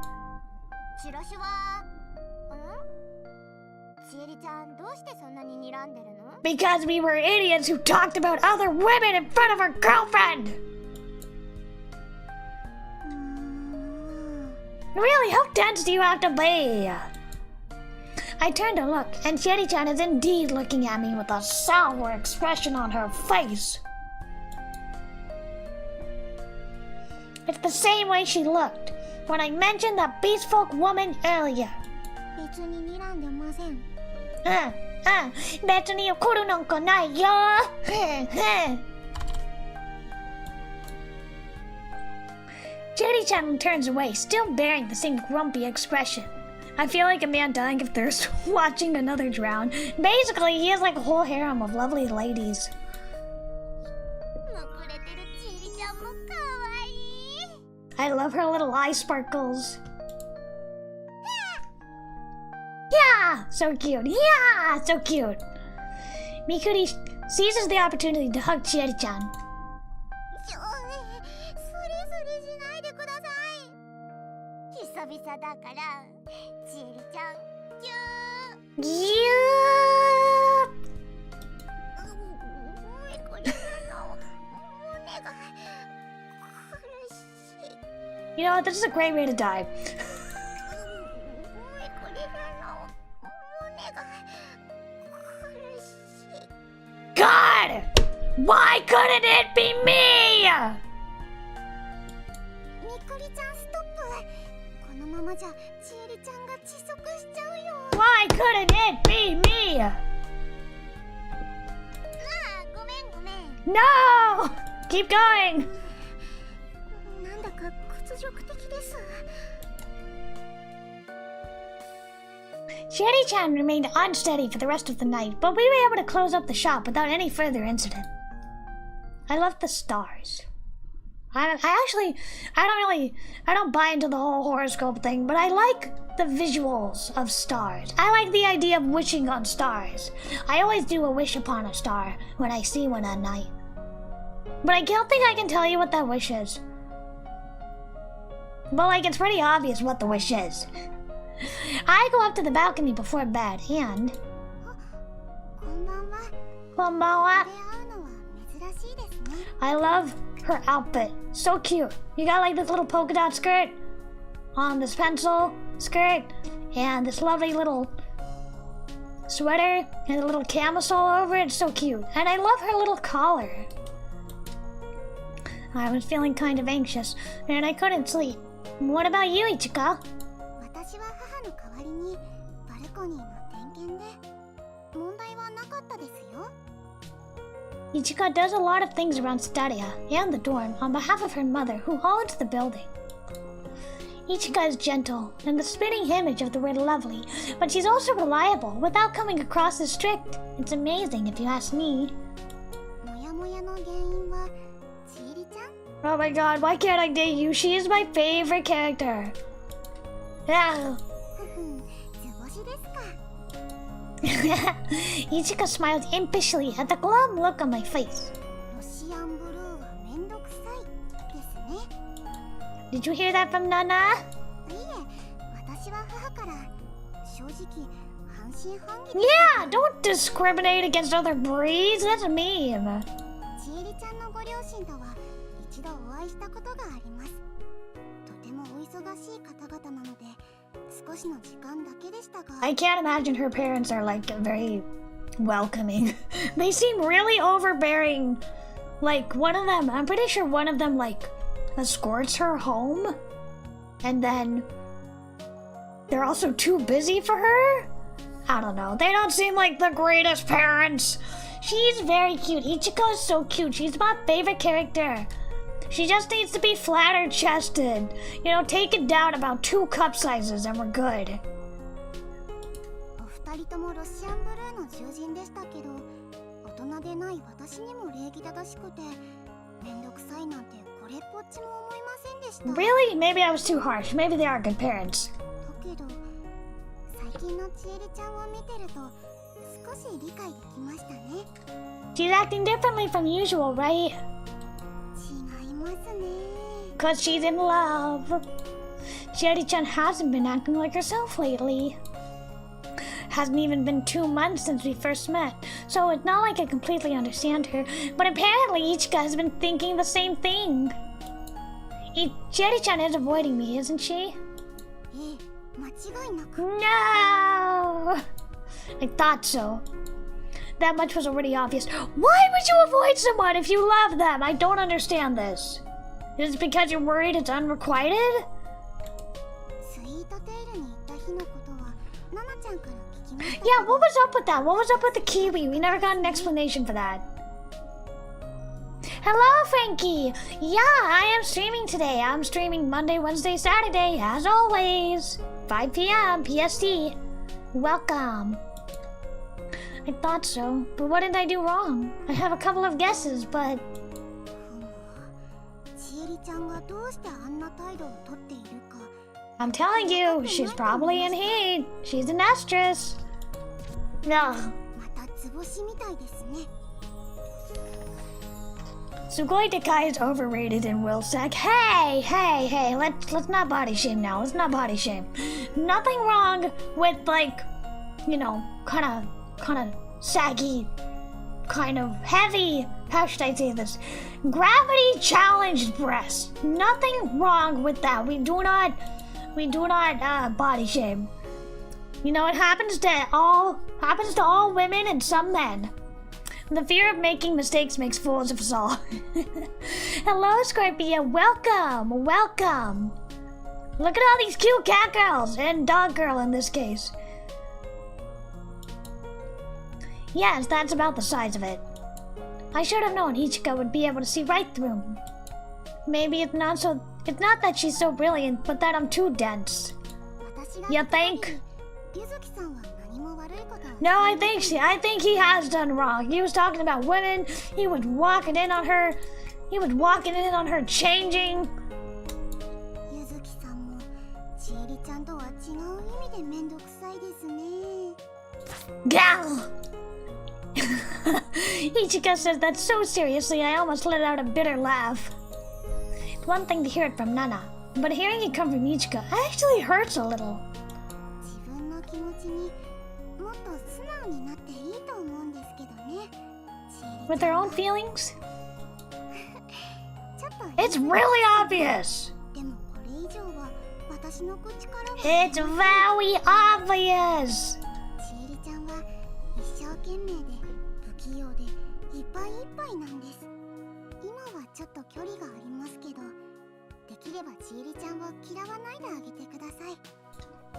Because we were idiots who talked about other women in front of our girlfriend! Really, how tense do you have to be? I turn to look, and Chieri-chan is indeed looking at me with a sour expression on her face. It's the same way she looked when I mentioned that beast folk woman earlier. 別に怒るなんかないよ。Chieri-chan turns away, still bearing the same grumpy expression. I feel like a man dying of thirst watching another drown. Basically, he has like a whole harem of lovely ladies. I love her little eye sparkles. Yeah, so cute. Yeah, so cute. Mikuri seizes the opportunity to hug Chieri-chan. You know what? This is a great way to die. God! Why couldn't it be me? Why couldn't it be me? Cherry! ああ、ごめんごめん。 No! Keep going! なんだか屈辱的です。 Chieri-chan remained unsteady for the rest of the night, but we were able to close up the shop without any further incident. I love the stars. I don't buy into the whole horoscope thing, but I like the visuals of stars. I like the idea of wishing on stars. I always do a wish upon a star when I see one at night. But I don't think I can tell you what that wish is. But like, it's pretty obvious what the wish is. I go up to the balcony before bed and... こんばんは。 Konbanwa. 出会うのは珍しいですね。 I love her outfit. So cute. You got like this little polka dot skirt on this pencil skirt and this lovely little sweater and a little camisole over it. So cute. And I love her little collar. I was feeling kind of anxious and I couldn't sleep. What about you, Ichika? 私は母の代わりにバルコニーの点検で問題はなかったですよ。 Ichika does a lot of things around Stadia and the dorm on behalf of her mother who owns the building. Ichika is gentle and the spitting image of the word lovely, but she's also reliable without coming across as strict. It's amazing if you ask me. もやもやの原因はちえりちゃん？ Oh my god, why can't I date you? She is my favorite character. Yeah. ふふん、図星ですか。 Ichika smiled impishly at the glum look on my face. ロシアンブルーはめんどくさいですね。 Did you hear that from Nana? いえ、私は母から正直半信半疑。 Yeah, don't discriminate against other breeds. That's a meme. ちえりちゃんのご両親とは一度お会いしたことがあります。とてもお忙しい方々なので少しの時間だけでしたが。 I can't imagine her parents are like very welcoming. They seem really overbearing. Like one of them, I'm pretty sure one of them like escorts her home. And then they're also too busy for her? I don't know. They don't seem like the greatest parents. She's very cute. Ichiko is so cute. She's my favorite character. She just needs to be flatter chested. You know, take it down about 2 cup sizes and we're good. お二人ともロシアンブルーの囚人でしたけど、大人でない私にも礼儀正しくて、めんどくさいなんてこれっぽっちも思いませんでした。 Really? Maybe I was too harsh. Maybe they are good parents. だけど、最近のちえりちゃんを見てると少し理解できましたね。 She's acting differently from usual, right? 違いますね。 Cause she's in love. Chieri-chan hasn't been acting like herself lately. Hasn't even been 2 months since we first met, so it's not like I completely understand her, but apparently Ichika has been thinking the same thing. Chieri-chan is avoiding me, isn't she? ええ、間違いなく。 No! I thought so. That much was already obvious. Why would you avoid someone if you love them? I don't understand this. Is it because you're worried it's unrequited? スイートテールに行った日のことは、ナナちゃんから聞きましたけど。 Yeah, what was up with that? What was up with the kiwi? We never got an explanation for that. Hello, Frankie! Yeah, I am streaming today. I'm streaming Monday, Wednesday, Saturday, as always. 5 p.m. PST. Welcome. I thought so, but what did I do wrong? I have a couple of guesses, but... ちえりちゃんがどうしてあんな態度をとっているか。 I'm telling you, she's probably in heat. She's an estress. No. また図星みたいですね。 Sugoi Dekai is overrated in Wilsack. Hey, let's not body shame now. Let's not body shame. Nothing wrong with like, you know, kind of saggy, kind of heavy, how should I say this? Gravity challenged breasts. Nothing wrong with that. We do not body shame. You know, it happens to all women and some men. The fear of making mistakes makes fools of us all. Hello, Scorpio. Welcome. Look at all these cute cat girls and dog girl in this case. Yes, that's about the size of it. I should have known Ichika would be able to see right through me. Maybe it's not that she's so brilliant, but that I'm too dense. You think? No, I think he has done wrong. He was talking about women. He was walking in on her changing. Gal! Ichika says that so seriously I almost let out a bitter laugh. It's one thing to hear it from Nana, but hearing it come from Ichika actually hurts a little. With their own feelings? It's really obvious! It's very obvious!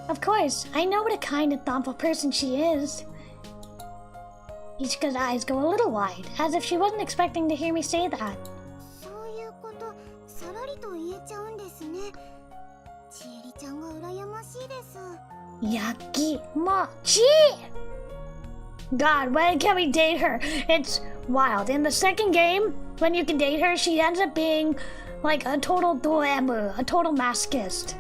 Of course, I know what a kind and thoughtful person she is. Ichika's eyes go a little wide, as if she wasn't expecting to hear me say that. Yakimochi! God, when can we date her? It's wild. In the second game, when you can date her, she ends up being like a total doemu, a total masochist.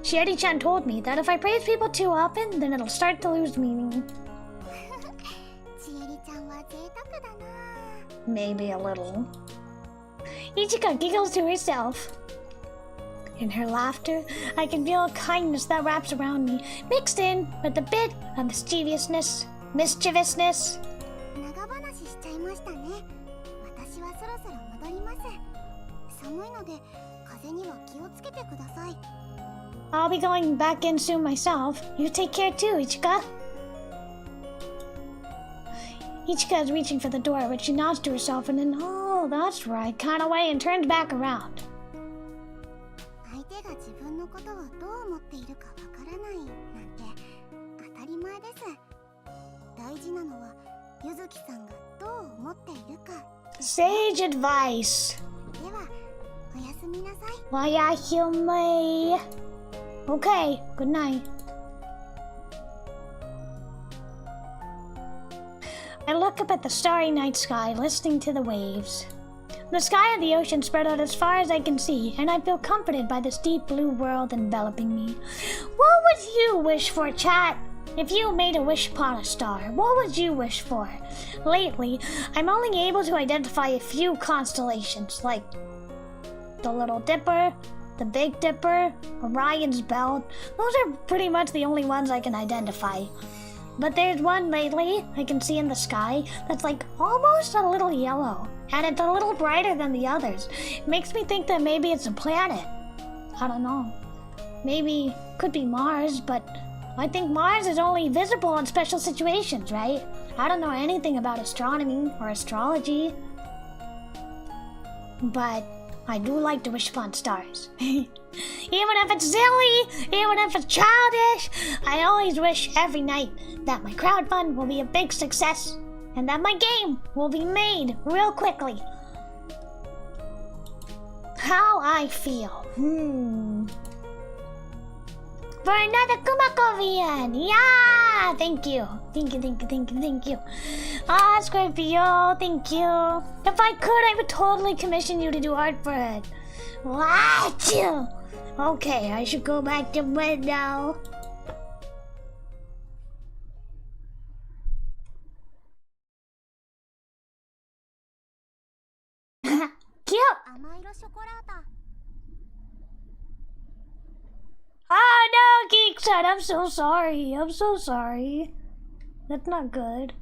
Chieri-chan told me that if I praise people too often, then it'll start to lose meaning. Maybe a little. Ichika giggles to herself. In her laughter, I can feel a kindness that wraps around me, mixed in with a bit of mischievousness. I'll be going back in soon myself. You take care too, Ichika. Ichika is reaching for the door, but she nods to herself in an "oh, that's right" kind of way and turns back around. Sage advice. Oyasumi. Okay, good night. I look up at the starry night sky, listening to the waves. The sky and the ocean spread out as far as I can see, and I feel comforted by this deep blue world enveloping me. What would you wish for, chat? If you made a wish upon a star, what would you wish for? Lately, I'm only able to identify a few constellations, like the Little Dipper, the Big Dipper, Orion's Belt. Those are pretty much the only ones I can identify. But there's one lately I can see in the sky that's like almost a little yellow, and it's a little brighter than the others. It makes me think that maybe it's a planet. I don't know. Maybe could be Mars, but I think Mars is only visible in special situations, right? I don't know anything about astronomy or astrology, but I do like to wish upon stars. Even if it's silly, even if it's childish, I always wish every night that my crowdfund will be a big success and that my game will be made real quickly. How I feel. For another Kumakko VN. Yeah! Thank you. Thank you. Ah, Scorpio, thank you. If I could, I would totally commission you to do art for it. What? Okay, I should go back to bed now. Cute! Amairo shokora ata. Oh no, Geek-san, I'm so sorry. That's not good.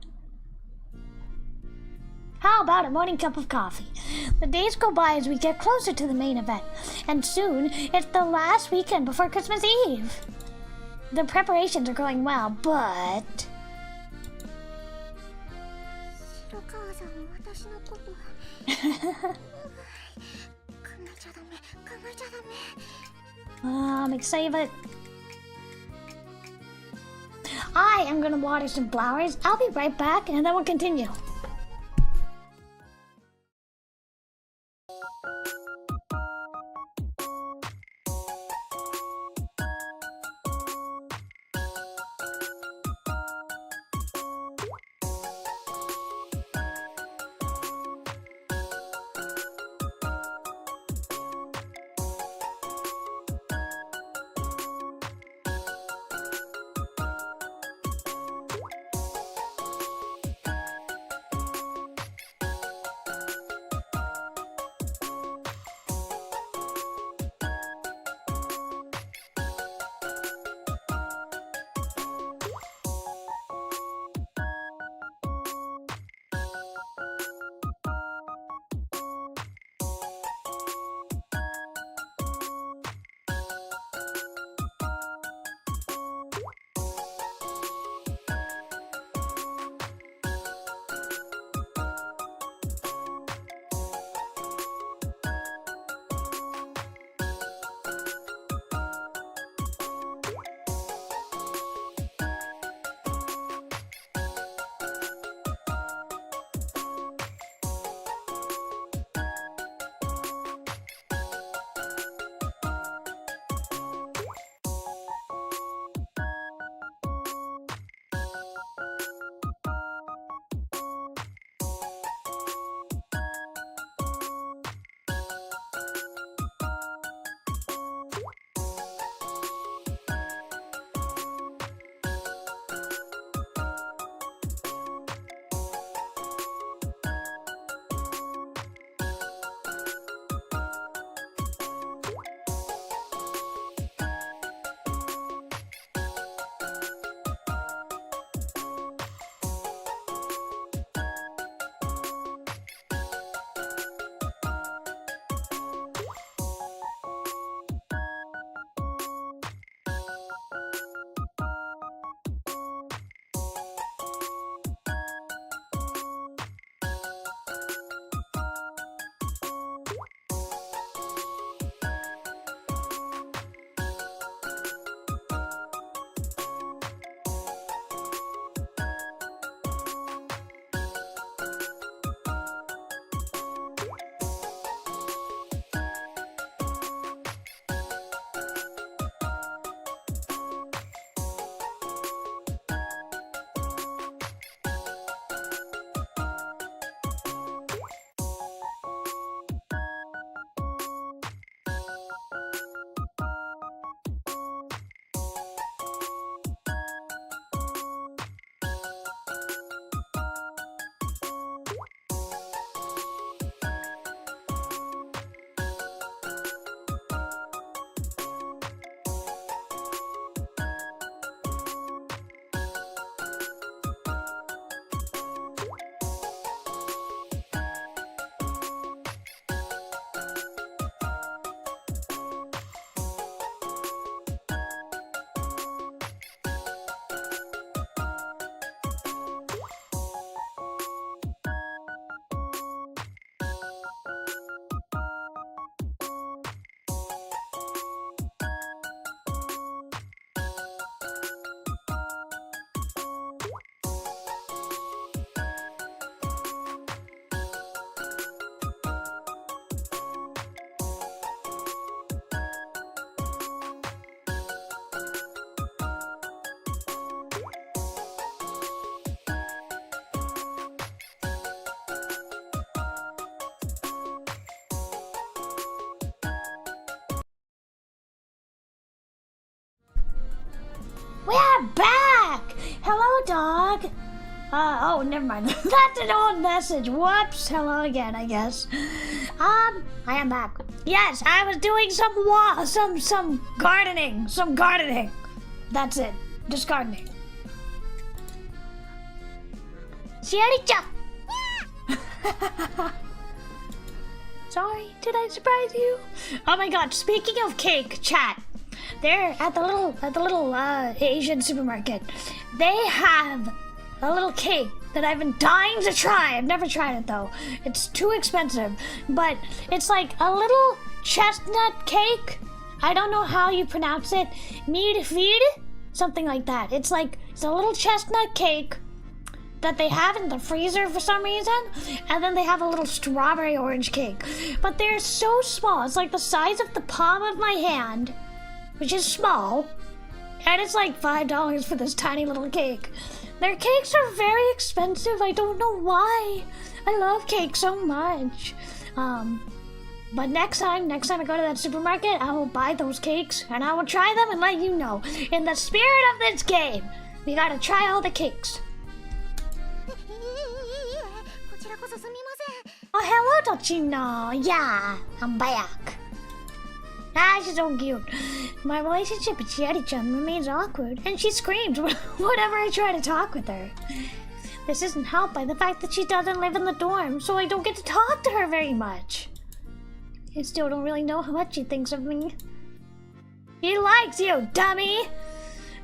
How about a morning cup of coffee? The days go by as we get closer to the main event, and soon it's the last weekend before Christmas Eve. The preparations are going well, but... I'm excited. I am gonna water some flowers. I'll be right back, and then we'll continue. We're back! Hello, dog. Oh, never mind. That's an old message. Whoops. Hello again, I guess. I am back. Yes, I was doing some gardening. Some gardening. That's it. Just gardening. Chieri-chan! Sorry, did I surprise you? Oh my god, speaking of cake, chat. They're at the little Asian supermarket. They have a little cake that I've been dying to try. I've never tried it though. It's too expensive, but it's like a little chestnut cake. I don't know how you pronounce it. Midfid? Something like that. It's a little chestnut cake that they have in the freezer for some reason, and then they have a little strawberry orange cake. But they're so small. It's like the size of the palm of my hand, which is small, and it's like $5 for this tiny little cake. Their cakes are very expensive. I don't know why. I love cake so much. But next time I go to that supermarket, I will buy those cakes and I will try them and let you know. In the spirit of this game, we gotta try all the cakes. Oh, hello, Tochino. Yeah, I'm back. Ah, she's so cute. My relationship with Chieri-chan remains awkward, and she screams whenever I try to talk with her. This isn't helped by the fact that she doesn't live in the dorm, so I don't get to talk to her very much. I still don't really know how much she thinks of me. She likes you, dummy!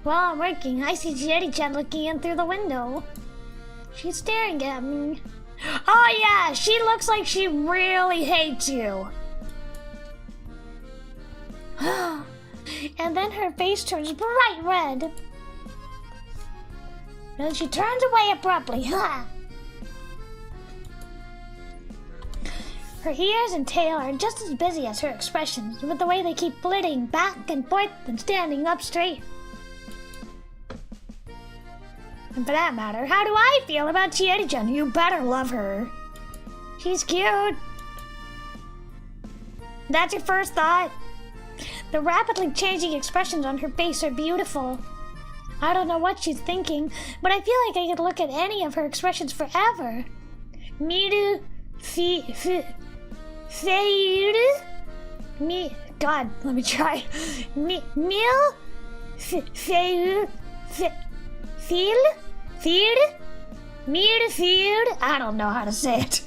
While I'm working, I see Chieri-chan looking in through the window. She's staring at me. Oh yeah, she looks like she really hates you. And then her face turns bright red. Then she turns away abruptly. Her ears and tail are just as busy as her expressions, with the way they keep flitting back and forth and standing up straight. And for that matter, how do I feel about Chieri-chan? You better love her. She's cute. That's your first thought? The rapidly changing expressions on her face are beautiful. I don't know what she's thinking, but I feel like I could look at any of her expressions forever. Miru, God, let me try. I don't know how to say it.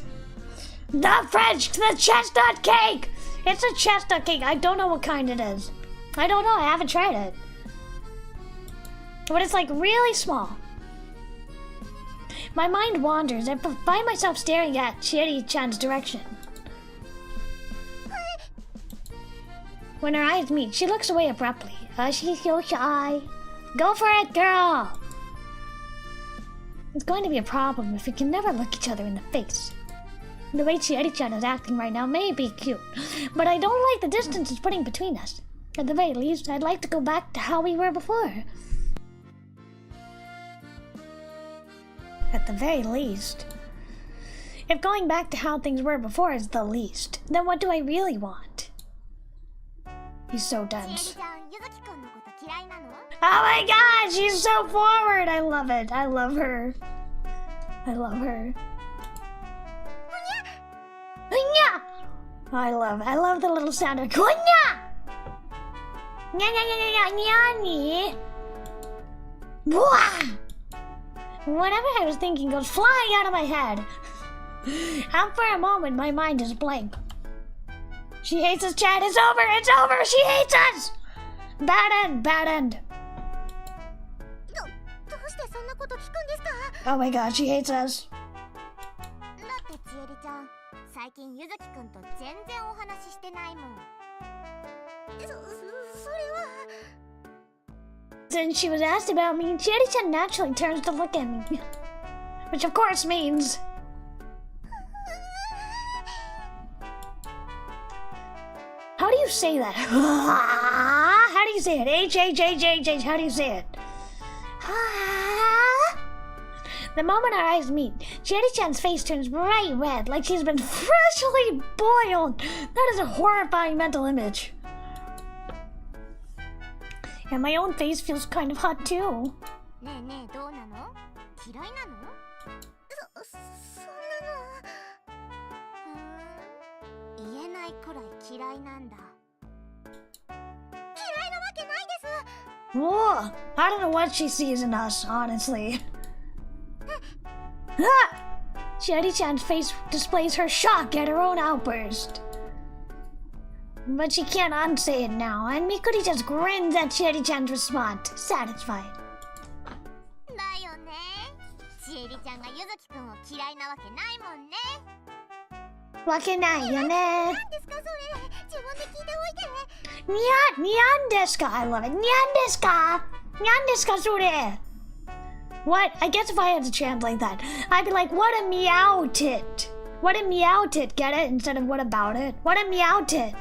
The chestnut cake! It's a chestnut cake. I don't know what kind it is. I don't know. I haven't tried it. But it's like really small. My mind wanders. I find myself staring at Chieri-chan's direction. When our eyes meet, she looks away abruptly. She's so shy. Go for it, girl! It's going to be a problem if we can never look each other in the face. The way Chieri-chan is acting right now may be cute, but I don't like the distance it's putting between us. At the very least, I'd like to go back to how we were before. At the very least. If going back to how things were before is the least, then what do I really want? He's so dense. Oh my god, she's so forward! I love it. I love her. I love her. I love the little sound of Kunya! Whatever I was thinking goes flying out of my head. And for a moment, my mind is blank. She hates us, Chad. It's over. It's over. She hates us. Bad end. Bad end. Oh my god, she hates us. Since she was asked about me, Chieri-chan naturally turns to look at me. Which of course means... How do you say that? How do you say it? H-H-H-H-H. How do you say it? The moment our eyes meet, Chieri-chan's face turns bright red, like she's been freshly boiled. That is a horrifying mental image. And my own face feels kind of hot too. Whoa, I don't know what she sees in us, honestly. Chieri-chan's face displays her shock at her own outburst. But she can't unsay it now, and Mikuri just grins at Chieri-chan's response, satisfied. I love it. Nyan desu ka? Nyan desu ka sore? What? I guess if I had to translate that, I'd be like, what a meowed it. What a meowed it, get it? Instead of what about it? What a meowed it.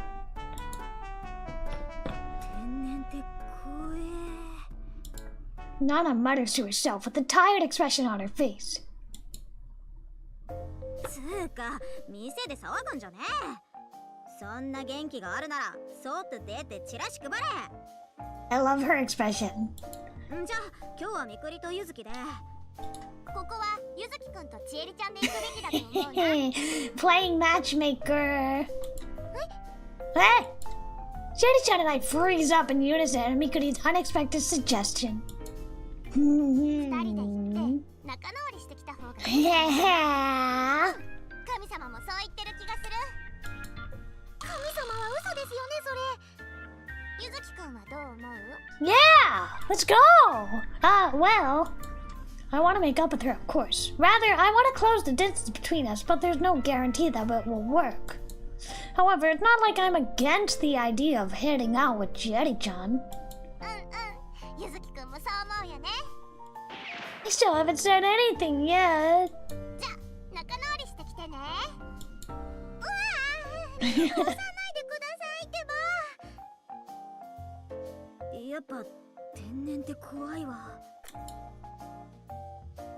Nana mutters to herself with a tired expression on her face. つうか、店で騒ぐんじゃねえ。そんな元気があるなら、そっと出てチラシ配れ。I love her expression. じゃあ、今日はみくりとゆずきで。ここはゆずきくんとちえりちゃんで行くべきだと思うな。Playing matchmaker. Hey! Chieri-chan and I freeze up in unison at Mikuri's unexpected suggestion. 二人で行って仲直りしてきた方がいい。神様もそう言ってる気がする。神様は嘘ですよね、それ。ゆずきくんはどう思う？ Yeah! Let's go! Well, I want to make up with her, of course. Rather, I want to close the distance between us, but there's no guarantee that it will work. However, it's not like I'm against the idea of heading out with Chieri-chan. ゆずきくんもそう思うよね。I still haven't said anything yet. じゃあ、仲直りしてきてね。うわー、殺さないでくださいってば。やっぱ天然って怖いわ。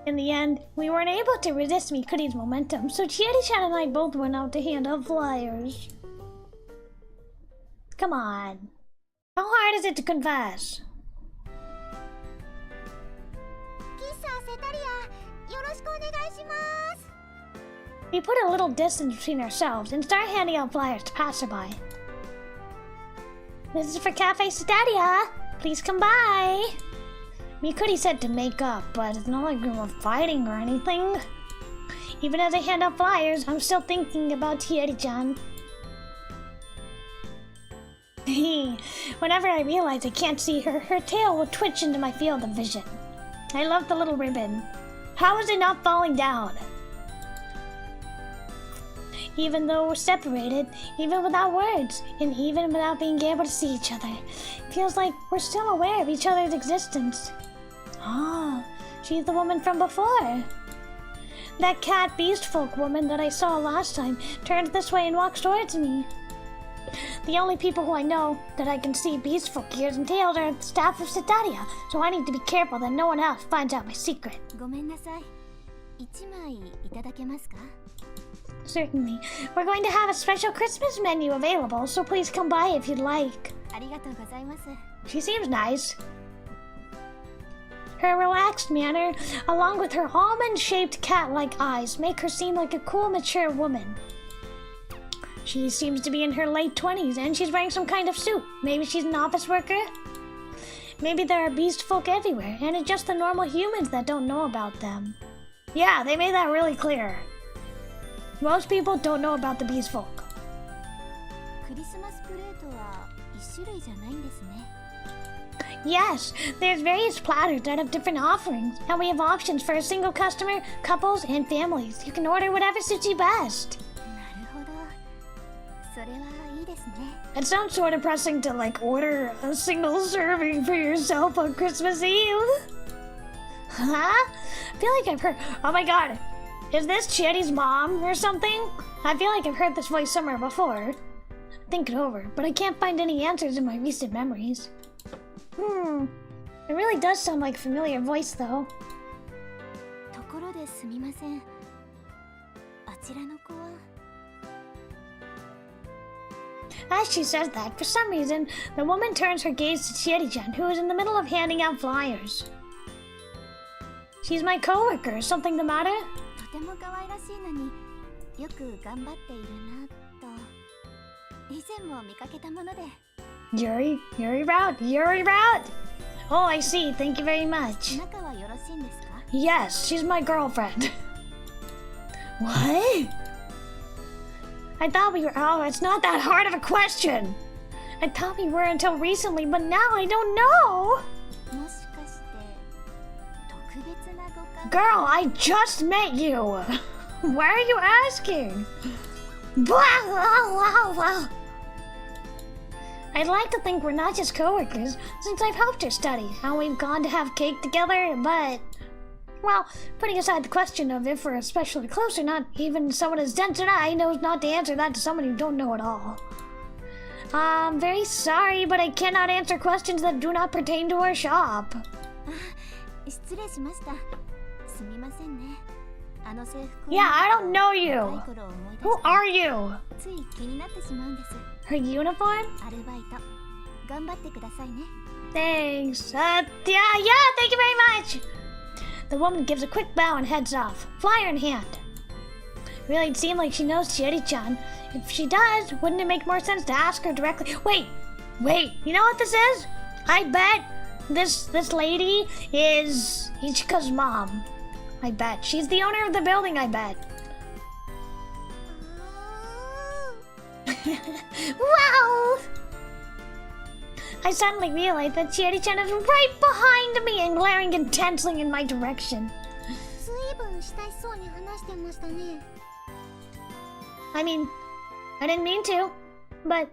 In the end, we weren't able to resist Mikuri's momentum, so Chieri-chan and I both went out to hand out flyers. Come on. How hard is it to confess? 喫茶セタリア、よろしくお願いします。 We put a little distance between ourselves and started handing out flyers to passerby. This is for Cafe Stadia. Please come by. Mikuri said to make up, but it's not like we were fighting or anything. Even as I hand out flyers, I'm still thinking about Chieri-chan. Whenever I realize I can't see her, her tail will twitch into my field of vision. I love the little ribbon. How is it not falling down? Even though we're separated, even without words, and even without being able to see each other, it feels like we're still aware of each other's existence. Ah, she's the woman from before. That cat beast folk woman that I saw last time turns this way and walks towards me. The only people who I know that I can see beast folk ears and tails are the staff of Stadia, so I need to be careful that no one else finds out my secret. ごめんなさい。一枚いただけますか？ Certainly. We're going to have a special Christmas menu available, so please come by if you'd like. ありがとうございます。 She seems nice. Her relaxed manner, along with her almond-shaped cat-like eyes, make her seem like a cool, mature woman. She seems to be in her late 20s, and she's wearing some kind of suit. Maybe she's an office worker? Maybe there are beast folk everywhere, and it's just the normal humans that don't know about them. Yeah, they made that really clear. Most people don't know about the beast folk. クリスマスプレートは一種類じゃないんですね。 Yes, there's various platters that have different offerings, and we have options for a single customer, couples, and families. You can order whatever suits you best. なるほど。それはいいですね。 It sounds sort of pressing to order a single serving for yourself on Christmas Eve. Huh? I feel like I've heard. Oh my god, is this Chieri's mom or something? I feel like I've heard this voice somewhere before. Think it over, but I can't find any answers in my recent memories. It really does sound like a familiar voice, though. ところですみません。あちらの子は。 As she says that, for some reason, the woman turns her gaze to Chieri-chan, who is in the middle of handing out flyers. She's my coworker. Is something the matter? とても可愛らしいのによく頑張っているなと以前も見かけたもので。 Yuri route. Oh, I see. Thank you very much. 仲はよろしいんですか？ Yes, she's my girlfriend. What? I thought we were. Oh, it's not that hard of a question. I thought we were until recently, but now I don't know. もしかして特別なご関係？ Girl, I just met you. Why are you asking? I'd like to think we're not just coworkers, since I've helped her study, and we've gone to have cake together, but... Well, putting aside the question of if we're especially close or not, even someone as dense as I knows not to answer that to someone who don't know at all. I'm very sorry, but I cannot answer questions that do not pertain to our shop. Yeah, I don't know you. Who are you? Her uniform? Thanks. Yeah, thank you very much. The woman gives a quick bow and heads off, flyer in hand. Really, it seemed like she knows Chieri-chan. If she does, wouldn't it make more sense to ask her directly? Wait, you know what this is? I bet this lady is Ichika's mom. I bet. She's the owner of the building, I bet. Wow! I suddenly realized that Chieri-chan is right behind me and glaring intensely in my direction. I mean, I didn't mean to, but...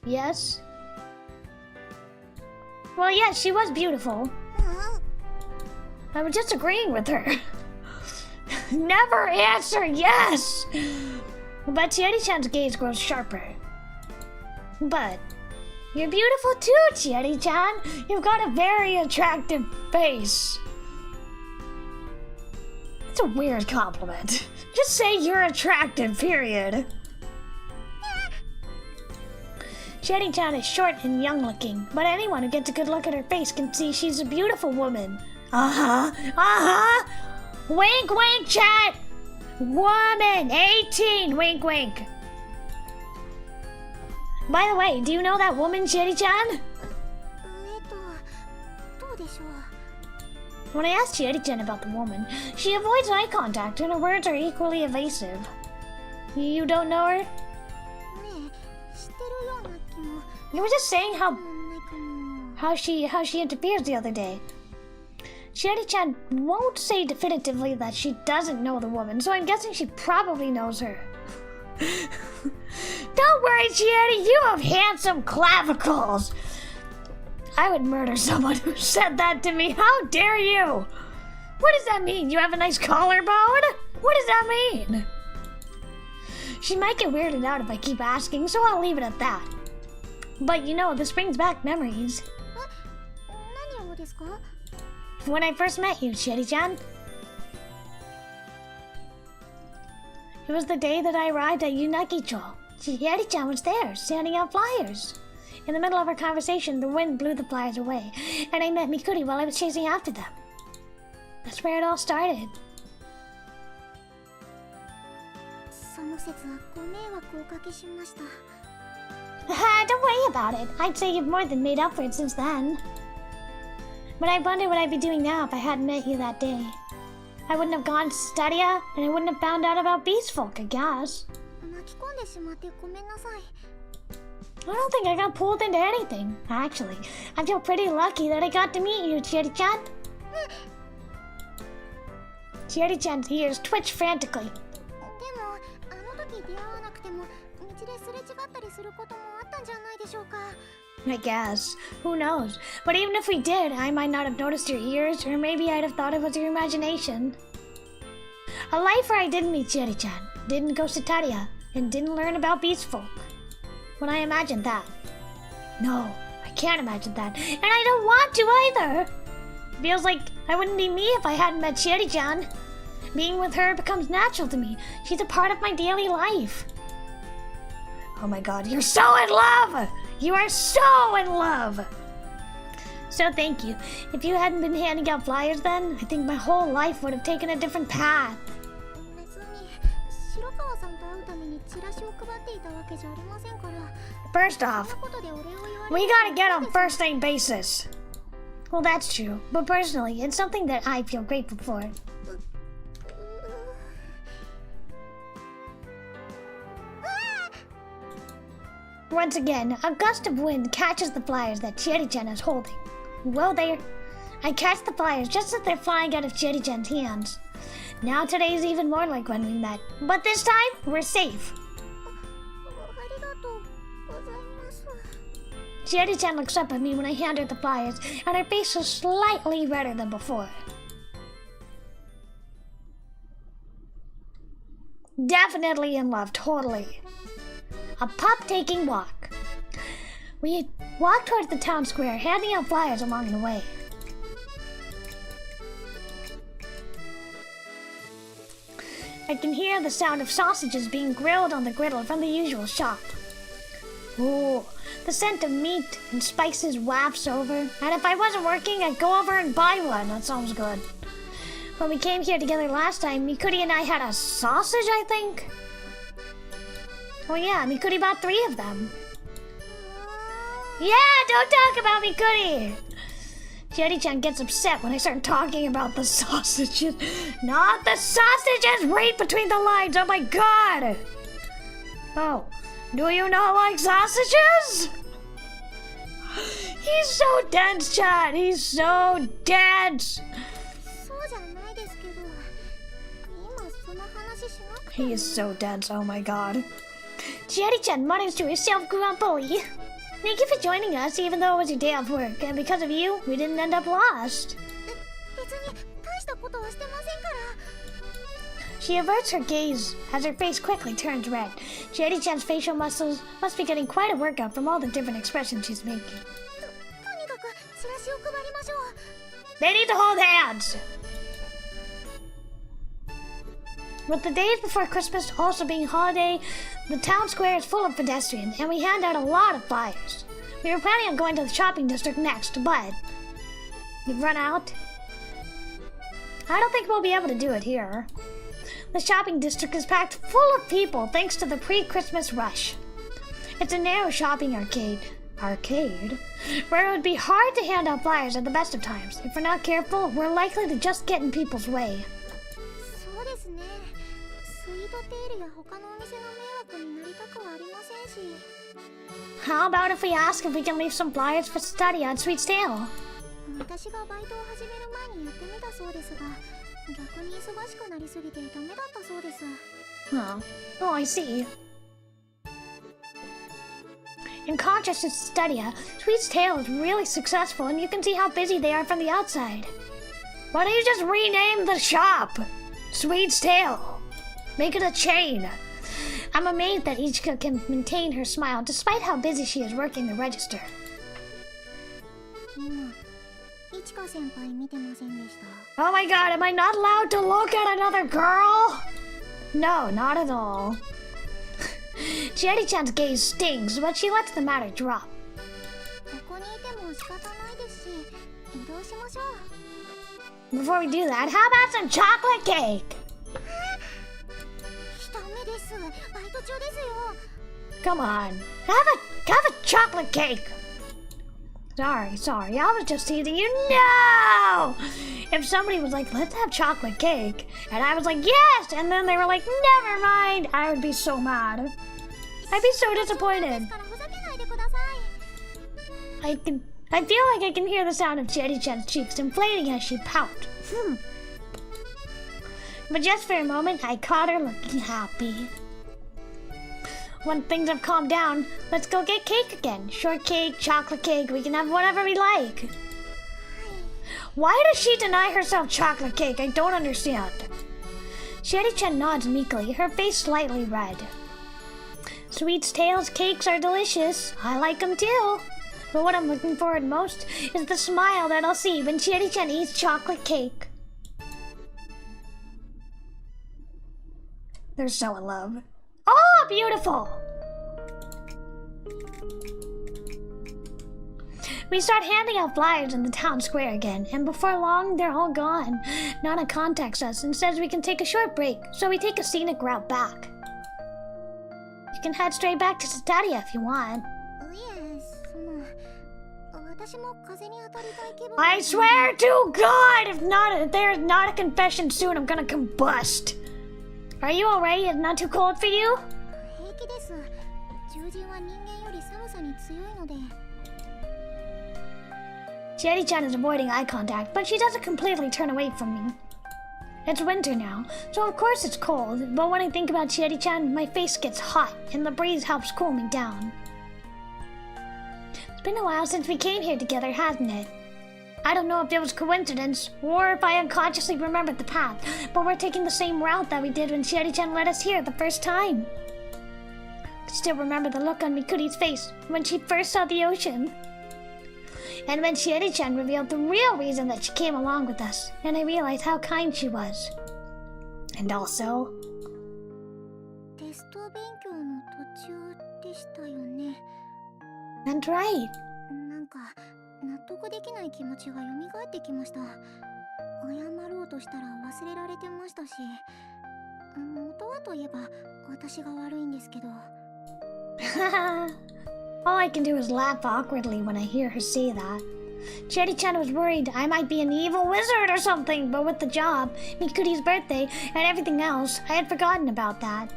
Yes? Well, yes, she was beautiful. I was just agreeing with her. Never answer yes! But Chieri-chan's gaze grows sharper. But you're beautiful too, Chieri-chan. You've got a very attractive face. It's a weird compliment. Just say you're attractive, period. Chieri-chan is short and young-looking, but anyone who gets a good look at her face can see she's a beautiful woman. Wink, wink, chat! Woman, 18, wink, wink. By the way, do you know that woman, Chieri-chan? When I asked Chieri-chan about the woman, she avoids eye contact and her words are equally evasive. You don't know her? You were just saying how she interferes the other day. Chieri-chan won't say definitively that she doesn't know the woman, so I'm guessing she probably knows her. Don't worry, Chieri, you have handsome clavicles. I would murder someone who said that to me. How dare you? What does that mean? You have a nice collarbone? What does that mean? She might get weirded out if I keep asking, so I'll leave it at that. But you know, this brings back memories. When I first met you, Chieri-chan. It was the day that I arrived at Yunagicho. Chieri-chan was there, standing out flyers. In the middle of our conversation, the wind blew the flyers away, and I met Mikuri while I was chasing after them. That's where it all started. Don't worry about it. I'd say you've more than made up for it since then. But I wonder what I'd be doing now if I hadn't met you that day. I wouldn't have gone to Stadia, and I wouldn't have found out about Beast Folk, I guess. I don't think I got pulled into anything. Actually, I feel pretty lucky that I got to meet you, Chieri-chan. Chieri-chan's ears twitch frantically. I guess. Who knows? But even if we did, I might not have noticed your ears, or maybe I'd have thought it was your imagination. A life where I didn't meet Chieri-chan, didn't go to Stadia, and didn't learn about Beast Folk. When I imagined that. No, I can't imagine that, and I don't want to either! Feels like I wouldn't be me if I hadn't met Chieri-chan. Being with her becomes natural to me. She's a part of my daily life. Oh my god, you're so in love! You are so in love! So thank you. If you hadn't been handing out flyers then, I think my whole life would have taken a different path. First off, we gotta get on first name basis. Well, that's true, but personally, it's something that I feel grateful for. Once again, a gust of wind catches the flyers that Chieri-chan is holding. Whoa there! I catch the flyers just as they're flying out of Chieri-chan's hands. Now today's even more like when we met, but this time, we're safe. Chieri-chan looks up at me when I hand her the flyers, and her face is slightly redder than before. Definitely in love, totally. A pup-taking walk. We walk towards the town square, handing out flyers along the way. I can hear the sound of sausages being grilled on the griddle from the usual shop. Ooh, the scent of meat and spices wafts over. And if I wasn't working, I'd go over and buy one. That sounds good. When we came here together last time, Mikuri and I had a sausage, I think? Oh yeah, Mikuri bought 3 of them. Yeah, don't talk about Mikuri! Chieri-chan gets upset when I start talking about the sausages. Not the sausages! Read between the lines, oh my god! Oh, do you not like sausages? He's so dense, chat! He's so dense! He is so dense, oh my god. Chieri-chan mutters to herself grumpily. Thank you for joining us, even though it was your day off work, and because of you, we didn't end up lost. She averts her gaze as her face quickly turns red. Chieri-chan's facial muscles must be getting quite a workout from all the different expressions she's making. They need to hold hands! With the days before Christmas also being holiday, the town square is full of pedestrians, and we hand out a lot of flyers. We were planning on going to the shopping district next, but you've run out. I don't think we'll be able to do it here. The shopping district is packed full of people thanks to the pre-Christmas rush. It's a narrow shopping arcade, where it would be hard to hand out flyers at the best of times. If we're not careful, we're likely to just get in people's way. How about if we ask if we can leave some flyers for study on Sweet's Tale? Oh, I see. In contrast to Stadia, Sweet's Tale is really successful, and you can see how busy they are from the outside. Why don't you just rename the shop Sweet's Tale? Make it a chain. I'm amazed that Ichika can maintain her smile despite how busy she is working the register. Oh my god, am I not allowed to look at another girl? No, not at all. Chieri-chan's gaze stings, but she lets the matter drop. Before we do that, how about some chocolate cake? Come on, have a chocolate cake. Sorry, I was just teasing you. No! If somebody was like, let's have chocolate cake, and I was like, yes, and then they were like, never mind, I would be so mad. I'd be so disappointed. I feel like I can hear the sound of Chieri-chan's cheeks inflating as she pouts. But just for a moment, I caught her looking happy. When things have calmed down, let's go get cake again. Shortcake, chocolate cake, we can have whatever we like. Why does she deny herself chocolate cake? I don't understand. Chieri-chan nods meekly, her face slightly red. Sweet's Tale's cakes are delicious. I like them too. But what I'm looking forward most is the smile that I'll see when Chieri-chan eats chocolate cake. They're so in love. Oh, beautiful! We start handing out flyers in the town square again, and before long, they're all gone. Nana contacts us and says we can take a short break, so we take a scenic route back. You can head straight back to Stadia if you want. I swear to God, if there's not a confession soon, I'm gonna combust. Are you alright? It's not too cold for you? Chieri-chan is avoiding eye contact, but she doesn't completely turn away from me. It's winter now, so of course it's cold, but when I think about Chieri-chan, my face gets hot, and the breeze helps cool me down. been a while since we came here together, hasn't it? I don't know if it was coincidence or if I unconsciously remembered the path, but we're taking the same route that we did when Chieri-chan led us here the first time. I still remember the look on Mikuri's face when she first saw the ocean. And when Chieri-chan revealed the real reason that she came along with us, and I realized how kind she was. And also... テスト勉強の途中でしたよね。 That's right. なんか納得できない気持ちが蘇ってきました。謝ろうとしたら忘れられてましたし、元はといえば私が悪いんですけど。All I can do is laugh awkwardly when I hear her say that. Chieri-chan was worried I might be an evil wizard or something, but with the job, Mikuri's birthday, and everything else, I had forgotten about that.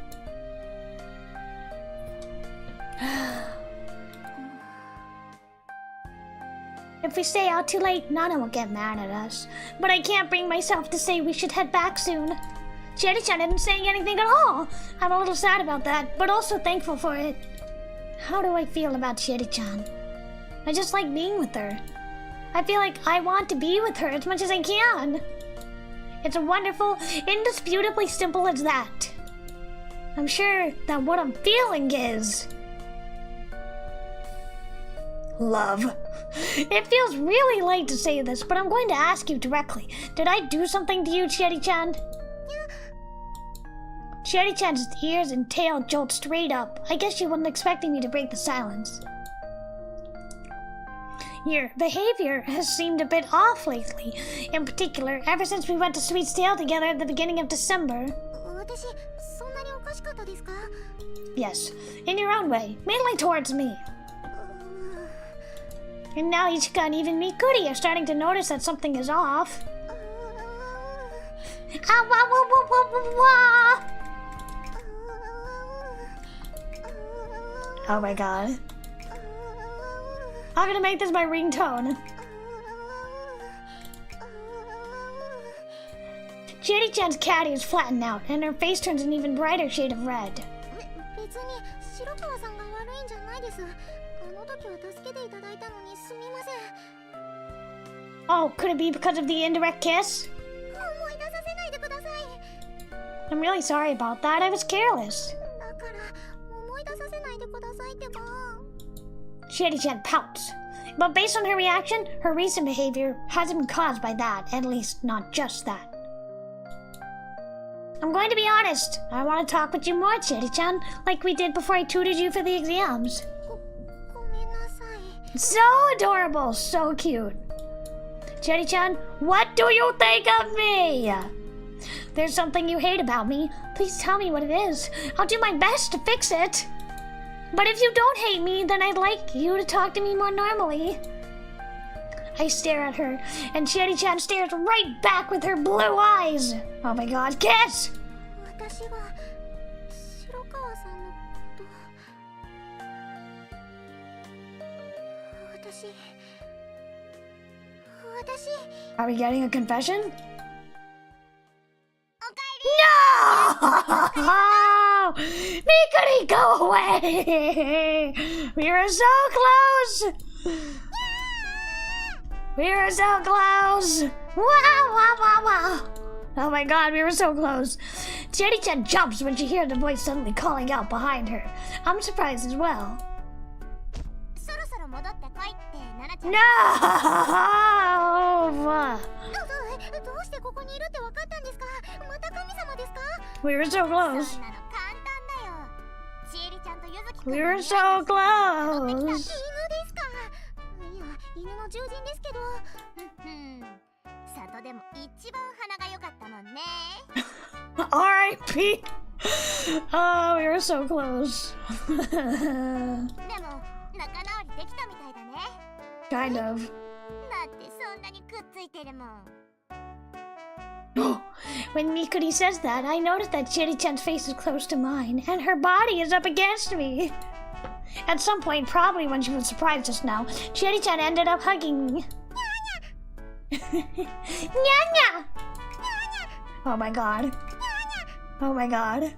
If we stay out too late, Nana will get mad at us. But I can't bring myself to say we should head back soon. Chieri-chan isn't saying anything at all. I'm a little sad about that, but also thankful for it. How do I feel about Chieri-chan? I just like being with her. I feel like I want to be with her as much as I can. It's wonderful, indisputably simple as that. I'm sure that what I'm feeling is... love. It feels really late to say this, but I'm going to ask you directly. Did I do something to you, Chieri-chan? Chieri-chan's ears and tail jolt straight up. I guess she wasn't expecting me to break the silence. Your behavior has seemed a bit off lately. In particular, ever since we went to Sweet's Tale together at the beginning of December. Yes, in your own way, mainly towards me. And now Ichika and even Mikuri are starting to notice that something is off. Ah, wah, wah, wah, wah, wah, wah. Oh my god. I'm gonna make this my ringtone. Chieri-chan's caddy is flattened out, and her face turns an even brighter shade of red. Oh, could it be because of the indirect kiss? I'm really sorry about that. I was careless. Chieri-chan pouts. But based on her reaction, her recent behavior hasn't been caused by that. At least, not just that. I'm going to be honest. I want to talk with you more, Chieri-chan, like we did before I tutored you for the exams. So adorable, so cute. Chieri-chan, what do you think of me? There's something you hate about me. Please tell me what it is. I'll do my best to fix it. But if you don't hate me, then I'd like you to talk to me more normally. I stare at her, and Chieri-chan stares right back with her blue eyes. Oh my god, kiss! Are we getting a confession? No! Mikuri, go away! We were so close! We were so close! Wow, wow, wow, wow! Oh my god, we were so close. Chieri-chan jumps when she hears the voice suddenly calling out behind her. I'm surprised as well. No! We were so close. We were so close. R.I.P. Oh, we were so close. Kind of. When Mikuri says that, I notice that Chieri-chan's face is close to mine, and her body is up against me. At some point, probably when she was surprised just now, Chieri-chan ended up hugging me. Nya-nya! Oh my god. Oh my god.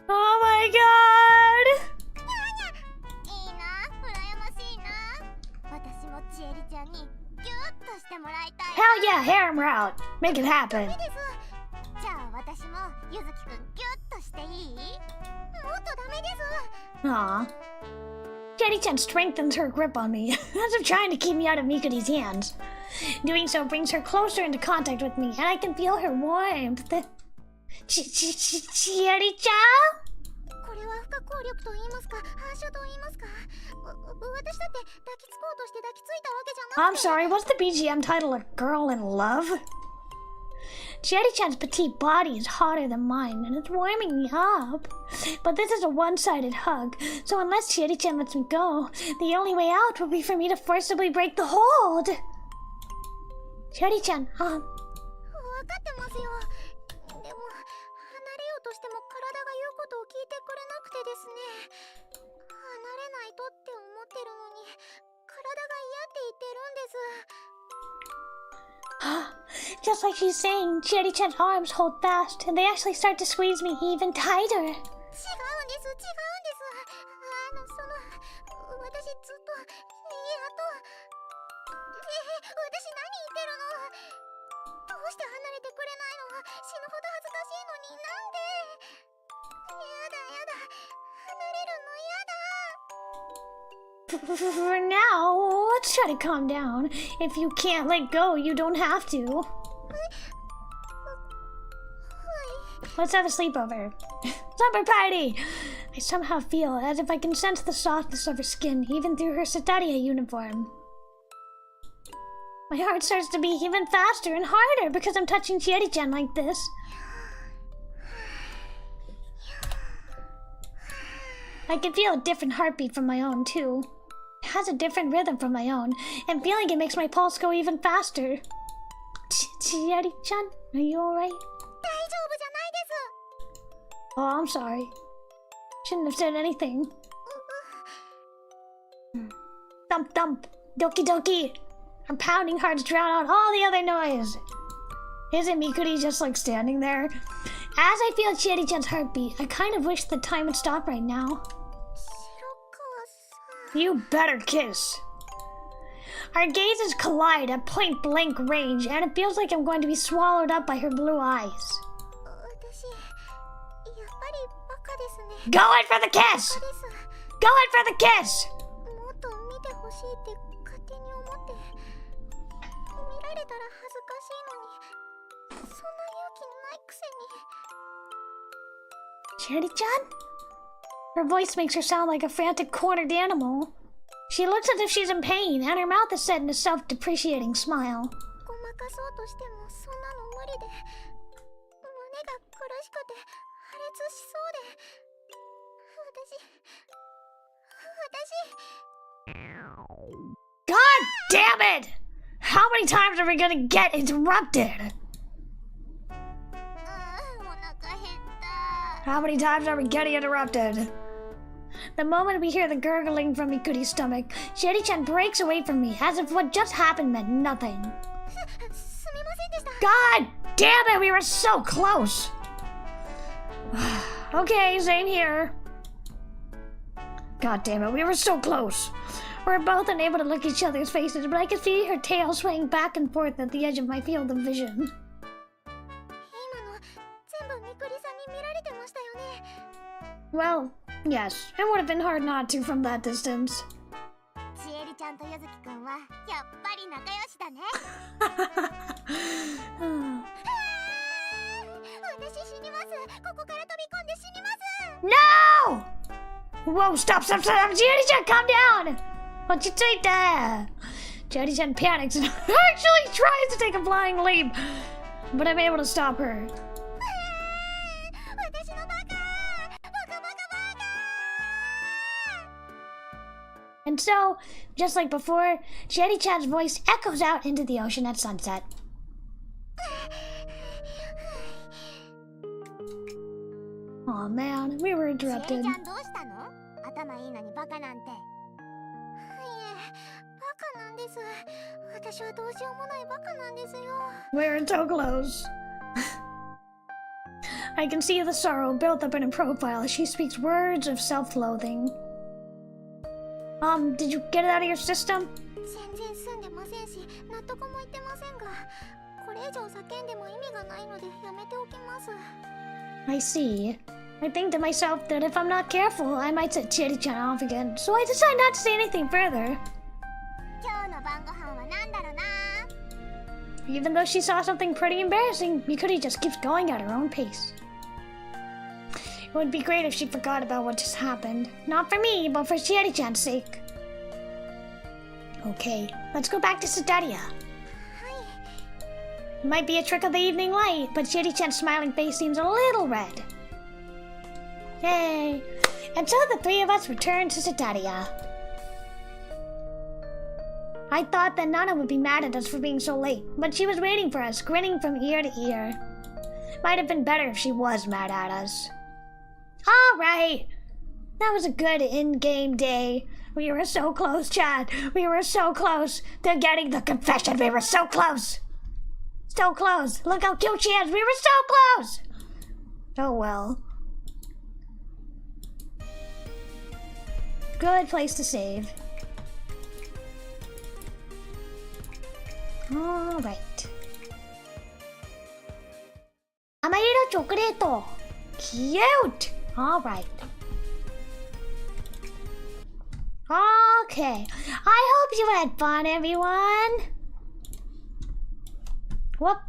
Oh my god! もらいたい。 Hell yeah, harem route. Make it happen. じゃあ私もゆずきくんギュッとしていい？もっとダメです。 Aw. Chieri-chan strengthens her grip on me, as if trying to keep me out of Mikuri's hands. Doing so brings her closer into contact with me, and I can feel her warmth. Chieri-chan? これは不可抗力と言いますか、反射と言いますか。私だって抱きつこうとして抱きついたわけじゃなくて。 I'm sorry, what's the BGM title? A Girl in Love? Chieri-chan's petite body is hotter than mine, and it's warming me up. But this is a one-sided hug, so unless Chieri-chan lets me go, the only way out will be for me to forcibly break the hold. Chieri-chan, わかってますよ。でも離れようとしても体が言うことを聞いてくれなくてですね。離れないとって思ってるのに体が嫌って言ってるんです。Just like she's saying, Chieri-chan's arms hold fast, and they actually start to squeeze me even tighter. 違うんです。私ずっと私何言ってるの？どうして離れてくれないの？死ぬほど恥ずかしいのになんで？やだ離れるのやだ。 For now, let's try to calm down. If you can't let go, you don't have to. Let's have a sleepover. Slumber party! I somehow feel as if I can sense the softness of her skin, even through her Setaria uniform. My heart starts to beat even faster and harder because I'm touching Chieri-chan like this. I can feel a different heartbeat from my own, too. It has a different rhythm from my own, and feeling it makes my pulse go even faster. Chieri-chan, are you alright? 大丈夫じゃないです。 Oh, I'm sorry. Shouldn't have said anything. Thump thump, doki doki. Our pounding hearts drown out all the other noise. Isn't Mikuri just like standing there? As I feel Chieri-chan's heartbeat, I kind of wish the time would stop right now. You better kiss. Our gazes collide at point blank range, and it feels like I'm going to be swallowed up by her blue eyes. Go in for the kiss! Go in for the kiss! もっと見てほしいって勝手に思って見られたら恥ずかしいのにそんな勇気ないくせに。 Chieri-chan? Her voice makes her sound like a frantic cornered animal. She looks as if she's in pain, and her mouth is set in a self-depreciating smile. ごまかそうとしてもそんなの無理で胸が苦しくて破裂しそうでGod damn it! How many times are we gonna get interrupted? How many times are we getting interrupted? The moment we hear the gurgling from Mikuri's stomach, Chieri-chan breaks away from me as if what just happened meant nothing. God damn it, we were so close! Okay, same here. God damn it, we were so close. We're both unable to look each other's faces, but I can see her tail swaying back and forth at the edge of my field of vision. Well, yes, it would have been hard not to from that distance. ちえりちゃんとゆずきくんはやっぱり仲良しだね。私死にます。ここから飛び込んで死にます。 No! Whoa, stop, stop, stop! Chieri-chan, calm down! What you take there? Chieri-chan panics and actually tries to take a flying leap, but I'm able to stop her. And so, just like before, Chieri-chan's voice echoes out into the ocean at sunset. Aw man, we were interrupted. We're so close. I can see the sorrow built up in her profile as she speaks words of self-loathing. Did you get it out of your system? 全然済んでませんし納得もいってませんが、これ以上叫んでも意味がないのでやめておきます。 I see. I think to myself that if I'm not careful, I might set Chieri-chan off again, so I decide not to say anything further. 今日の晩ご飯は何だろうな。 Even though she saw something pretty embarrassing, Bigotry just keeps going at her own pace. It would be great if she forgot about what just happened. Not for me, but for Chieri-chan's sake. Okay, let's go back to Sedaria. It might be a trick of the evening light, but Chieri-chan's smiling face seems a little red. Yay! And so the three of us returned to Sedaria. I thought that Nana would be mad at us for being so late, but she was waiting for us, grinning from ear to ear. Might have been better if she was mad at us. Alright! That was a good in-game day. We were so close, Chad. We were so close to getting the confession. We were so close. So close. Look how cute she is. We were so close. Oh well. Good place to save. Alright. Amairo chocolate. Cute. Alright. Okay. I hope you had fun, everyone. Whoop.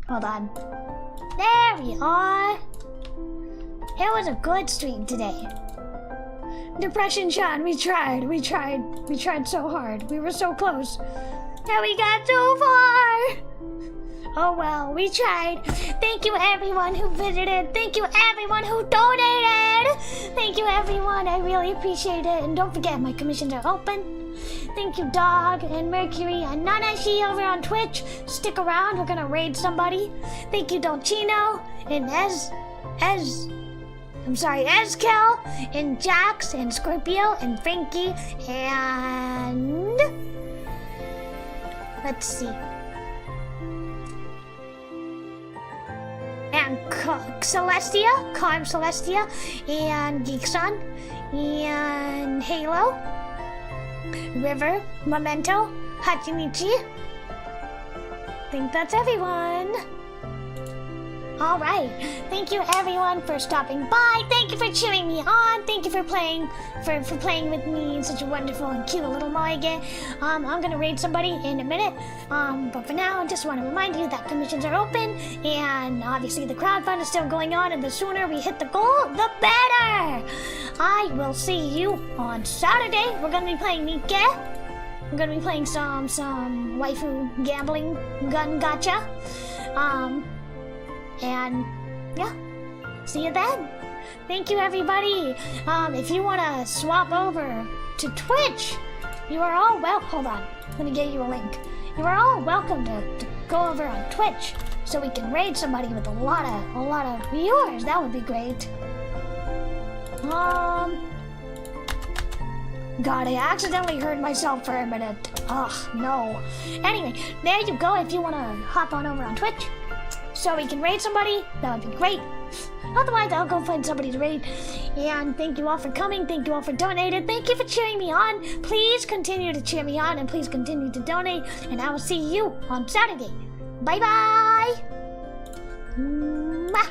Hold on. There we are. It was a good stream today. Depression Sean, we tried so hard. We were so close. And we got so far. Oh well, we tried. Thank you everyone who visited. Thank you everyone who donated. Thank you everyone, I really appreciate it. And don't forget, my commissions are open. Thank you Dog and Mercury and Nanashi over on Twitch. Stick around, we're gonna raid somebody. Thank you Dolcino and Ezkel and Jax and Scorpio and Frankie and let's see. And Celestia, Carm Celestia, and Geekson, and Halo, River, Memento, Hachimichi. I think that's everyone. Alright, thank you everyone for stopping by. Thank you for cheering me on. Thank you for playing with me in such a wonderful and cute little moige. I'm gonna raid somebody in a minute. But for now, I just want to remind you that commissions are open, and obviously the crowdfund is still going on, and the sooner we hit the goal, the better! I will see you on Saturday. We're gonna be playing Nike. We're gonna be playing some waifu gambling gun gacha. And yeah, see you then. Thank you everybody. If you want to swap over to Twitch, you are all hold on, let me get you a link. You are all welcome to go over on Twitch so we can raid somebody with a lot of viewers. That would be great. God, I accidentally heard myself for a minute. Ugh, no. Anyway, there you go. If you want to hop on over on Twitch so we can raid somebody, that would be great. Otherwise, I'll go find somebody to raid. And thank you all for coming. Thank you all for donating. Thank you for cheering me on. Please continue to cheer me on and please continue to donate. And I will see you on Saturday. Bye-bye. Mwah.